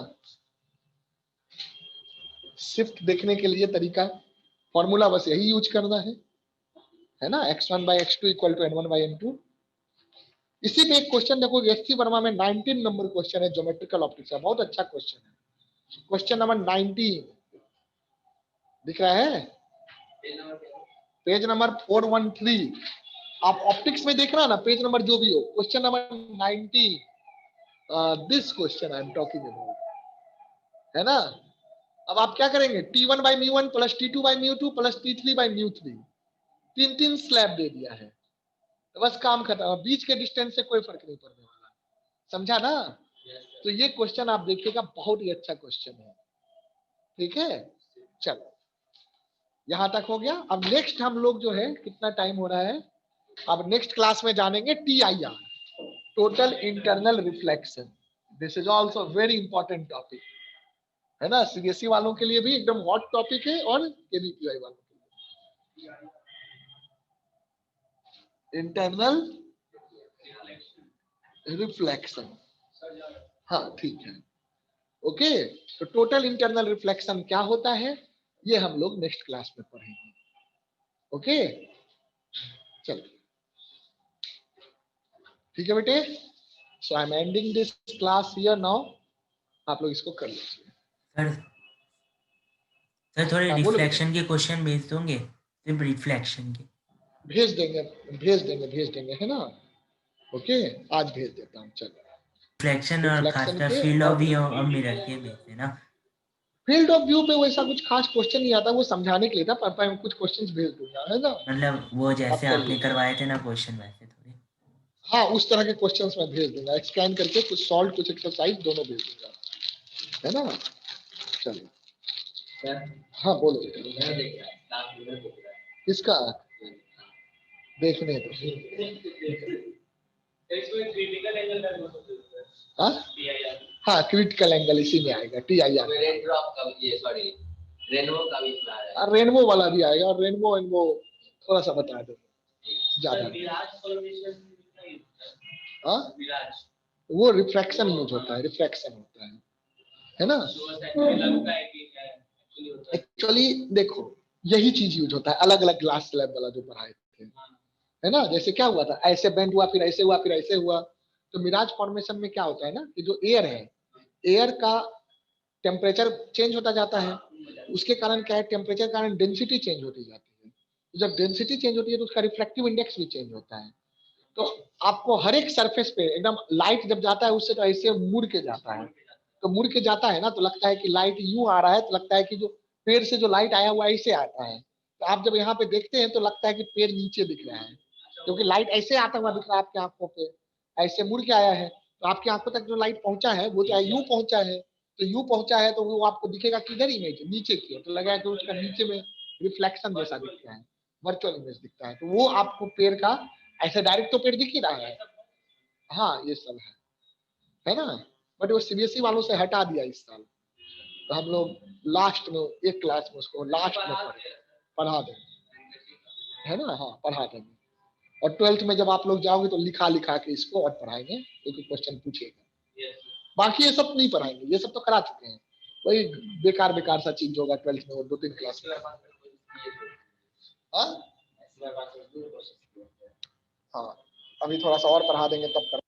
[SPEAKER 2] शिफ्ट देखने के लिए तरीका, फॉर्मूला बस यही यूज करना है ना, x1 by x2 equal to n1 by n2। इसी पे एक क्वेश्चन देखो, एससी वर्मा में 19 नंबर क्वेश्चन है, ज्योमेट्रिकल ऑप्टिक्स का, बहुत अच्छा क्वेश्चन है। क्वेश्चन नंबर 19 दिख रहा है, पेज नंबर 413। आप ऑप्टिक्स में देख रहा ना, पेज नंबर जो भी हो, question number 19, this question I am talking about, है ना। अब आप क्या करेंगे, t1 by mu 1 plus t2 by mu 2 plus t3 by mu 3, तीन स्लैब दे दिया है, तो बस काम खत्म, बीच के डिस्टेंस से कोई फर्क नहीं पड़ने वाला, समझा ना। तो ये क्वेश्चन आप देखिएगा, बहुत ही अच्छा क्वेश्चन है, ठीक है। चलो यहां तक हो गया। अब नेक्स्ट हम लोग जो है, कितना टाइम हो रहा है, अब नेक्स्ट क्लास में जानेंगे TIR, total internal reflection. This is also very important topic, है ना। CBSE वालों के लिए भी एकदम हॉट टॉपिक है और KVPI वालों के लिए। इंटरनल रिफ्लेक्शन, हाँ ठीक है, ओके। तो टोटल इंटरनल रिफ्लेक्शन क्या होता है, ये हम लोग नेक्स्ट क्लास में पढ़ेंगे, ओके। चलो ठीक है बेटे, so I am ending this class here now. आप लोग इसको कर लीजिए।
[SPEAKER 1] सर सर थोड़े
[SPEAKER 2] हाँ बोलो बेटे।
[SPEAKER 1] रिफ्लेक्शन के क्वेश्चन भेज दोगे, सिर्फ रिफ्लेक्शन के।
[SPEAKER 2] भेज देंगे, भेज देंगे, भेज देंगे, है ना। ओके, आज भेज देता हूँ। चलो,
[SPEAKER 1] रिफ्लेक्शन और
[SPEAKER 2] रिफ्लेक्शन
[SPEAKER 1] खासकर
[SPEAKER 2] के
[SPEAKER 1] फील्ड ऑफ
[SPEAKER 2] और
[SPEAKER 1] व्यू और मिरर के भेज देना।
[SPEAKER 2] फील्ड ऑफ व्यू पे वैसा कुछ खास क्वेश्चन नहीं आता, वो समझाने के लिए था। पापा मैं कुछ क्वेश्चंस भेज दूंगा, है ना।
[SPEAKER 1] मतलब वो जैसे
[SPEAKER 2] आप कर
[SPEAKER 1] आपने
[SPEAKER 2] लीजिए।
[SPEAKER 1] करवाए थे ना क्वेश्चन, वैसे थोड़े।
[SPEAKER 2] हाँ, उस तरह के क्वेश्चंस मैं भेज दूंगा, एक्सप्लेन करके कुछ सॉल्व, कुछ एक्सरसाइज दोनों भेज दूंगा, है ना। चलिए, हाँ बोलो। किसका देखने तो, हाँ हाँ, क्रिटिकल एंगल इसी में आएगा, TIR। रेनबो वाला भी आएगा, और रेनबो एनबो थोड़ा सा बता दो, ज्यादा। हाँ, वो रिफ्रैक्शन यूज होता है, रिफ्रैक्शन होता है ना। एक्चुअली देखो, यही चीज यूज होता है, अलग अलग ग्लास स्लैब वाला जो पढ़ाए थे, है ना। जैसे क्या हुआ था, ऐसे बेंड हुआ, फिर ऐसे हुआ, फिर ऐसे हुआ। तो मिराज फॉर्मेशन में क्या होता है ना, कि जो एयर है, एयर का टेम्परेचर चेंज होता जाता है, उसके कारण क्या है, टेम्परेचर के कारण डेंसिटी चेंज होती जाती है। जब डेंसिटी चेंज होती है तो उसका रिफ्लेक्टिव इंडेक्स भी चेंज होता है। तो आपको हर एक सरफेस पे एकदम लाइट जब जाता है उससे तो ऐसे मुड़ के जाता है, तो मुड़ के जाता है ना, तो लगता है कि लाइट यूं आ रहा है, तो लगता है कि जो पेड़ से जो लाइट आया हुआ ऐसे आता है। तो आप जब यहाँ पे देखते हैं तो लगता है कि पेड़ नीचे दिख रहा है, क्योंकि लाइट ऐसे आता हुआ दिख रहा है आपकी आंखों पे, ऐसे मुड़ के आया है। तो आपकी आंखों तक जो लाइट पहुंचा है वो चाहे यूं पहुंचा है, तो यूं पहुंचा है तो वो आपको दिखेगा किधर, इमेज नीचे की ओर, तो लगा कि उसका नीचे में रिफ्लेक्शन जैसा दिखता है, वर्चुअल इमेज दिखता है। तो वो आपको पेड़ का, ऐसे डायरेक्ट तो पेड़ दिख ही रहा है। हाँ ये सब है ना। बट वो CBSE वालों से हटा दिया इस साल, तो हम लोग लास्ट में एक क्लास में उसको लास्ट में पढ़ा देंगे, है ना। हाँ पढ़ा देंगे, और 12th में जब आप लोग जाओगे तो लिखा लिखा के इसको और पढ़ाएंगे, क्योंकि क्वेश्चन पूछेगा। बाकी ये सब नहीं पढ़ाएंगे, ये सब तो करा चुके हैं। वही बेकार बेकार सा चीज होगा 12th में, वो 2-3 क्लास में। हाँ हाँ, अभी थोड़ा सा और पढ़ा देंगे तब कर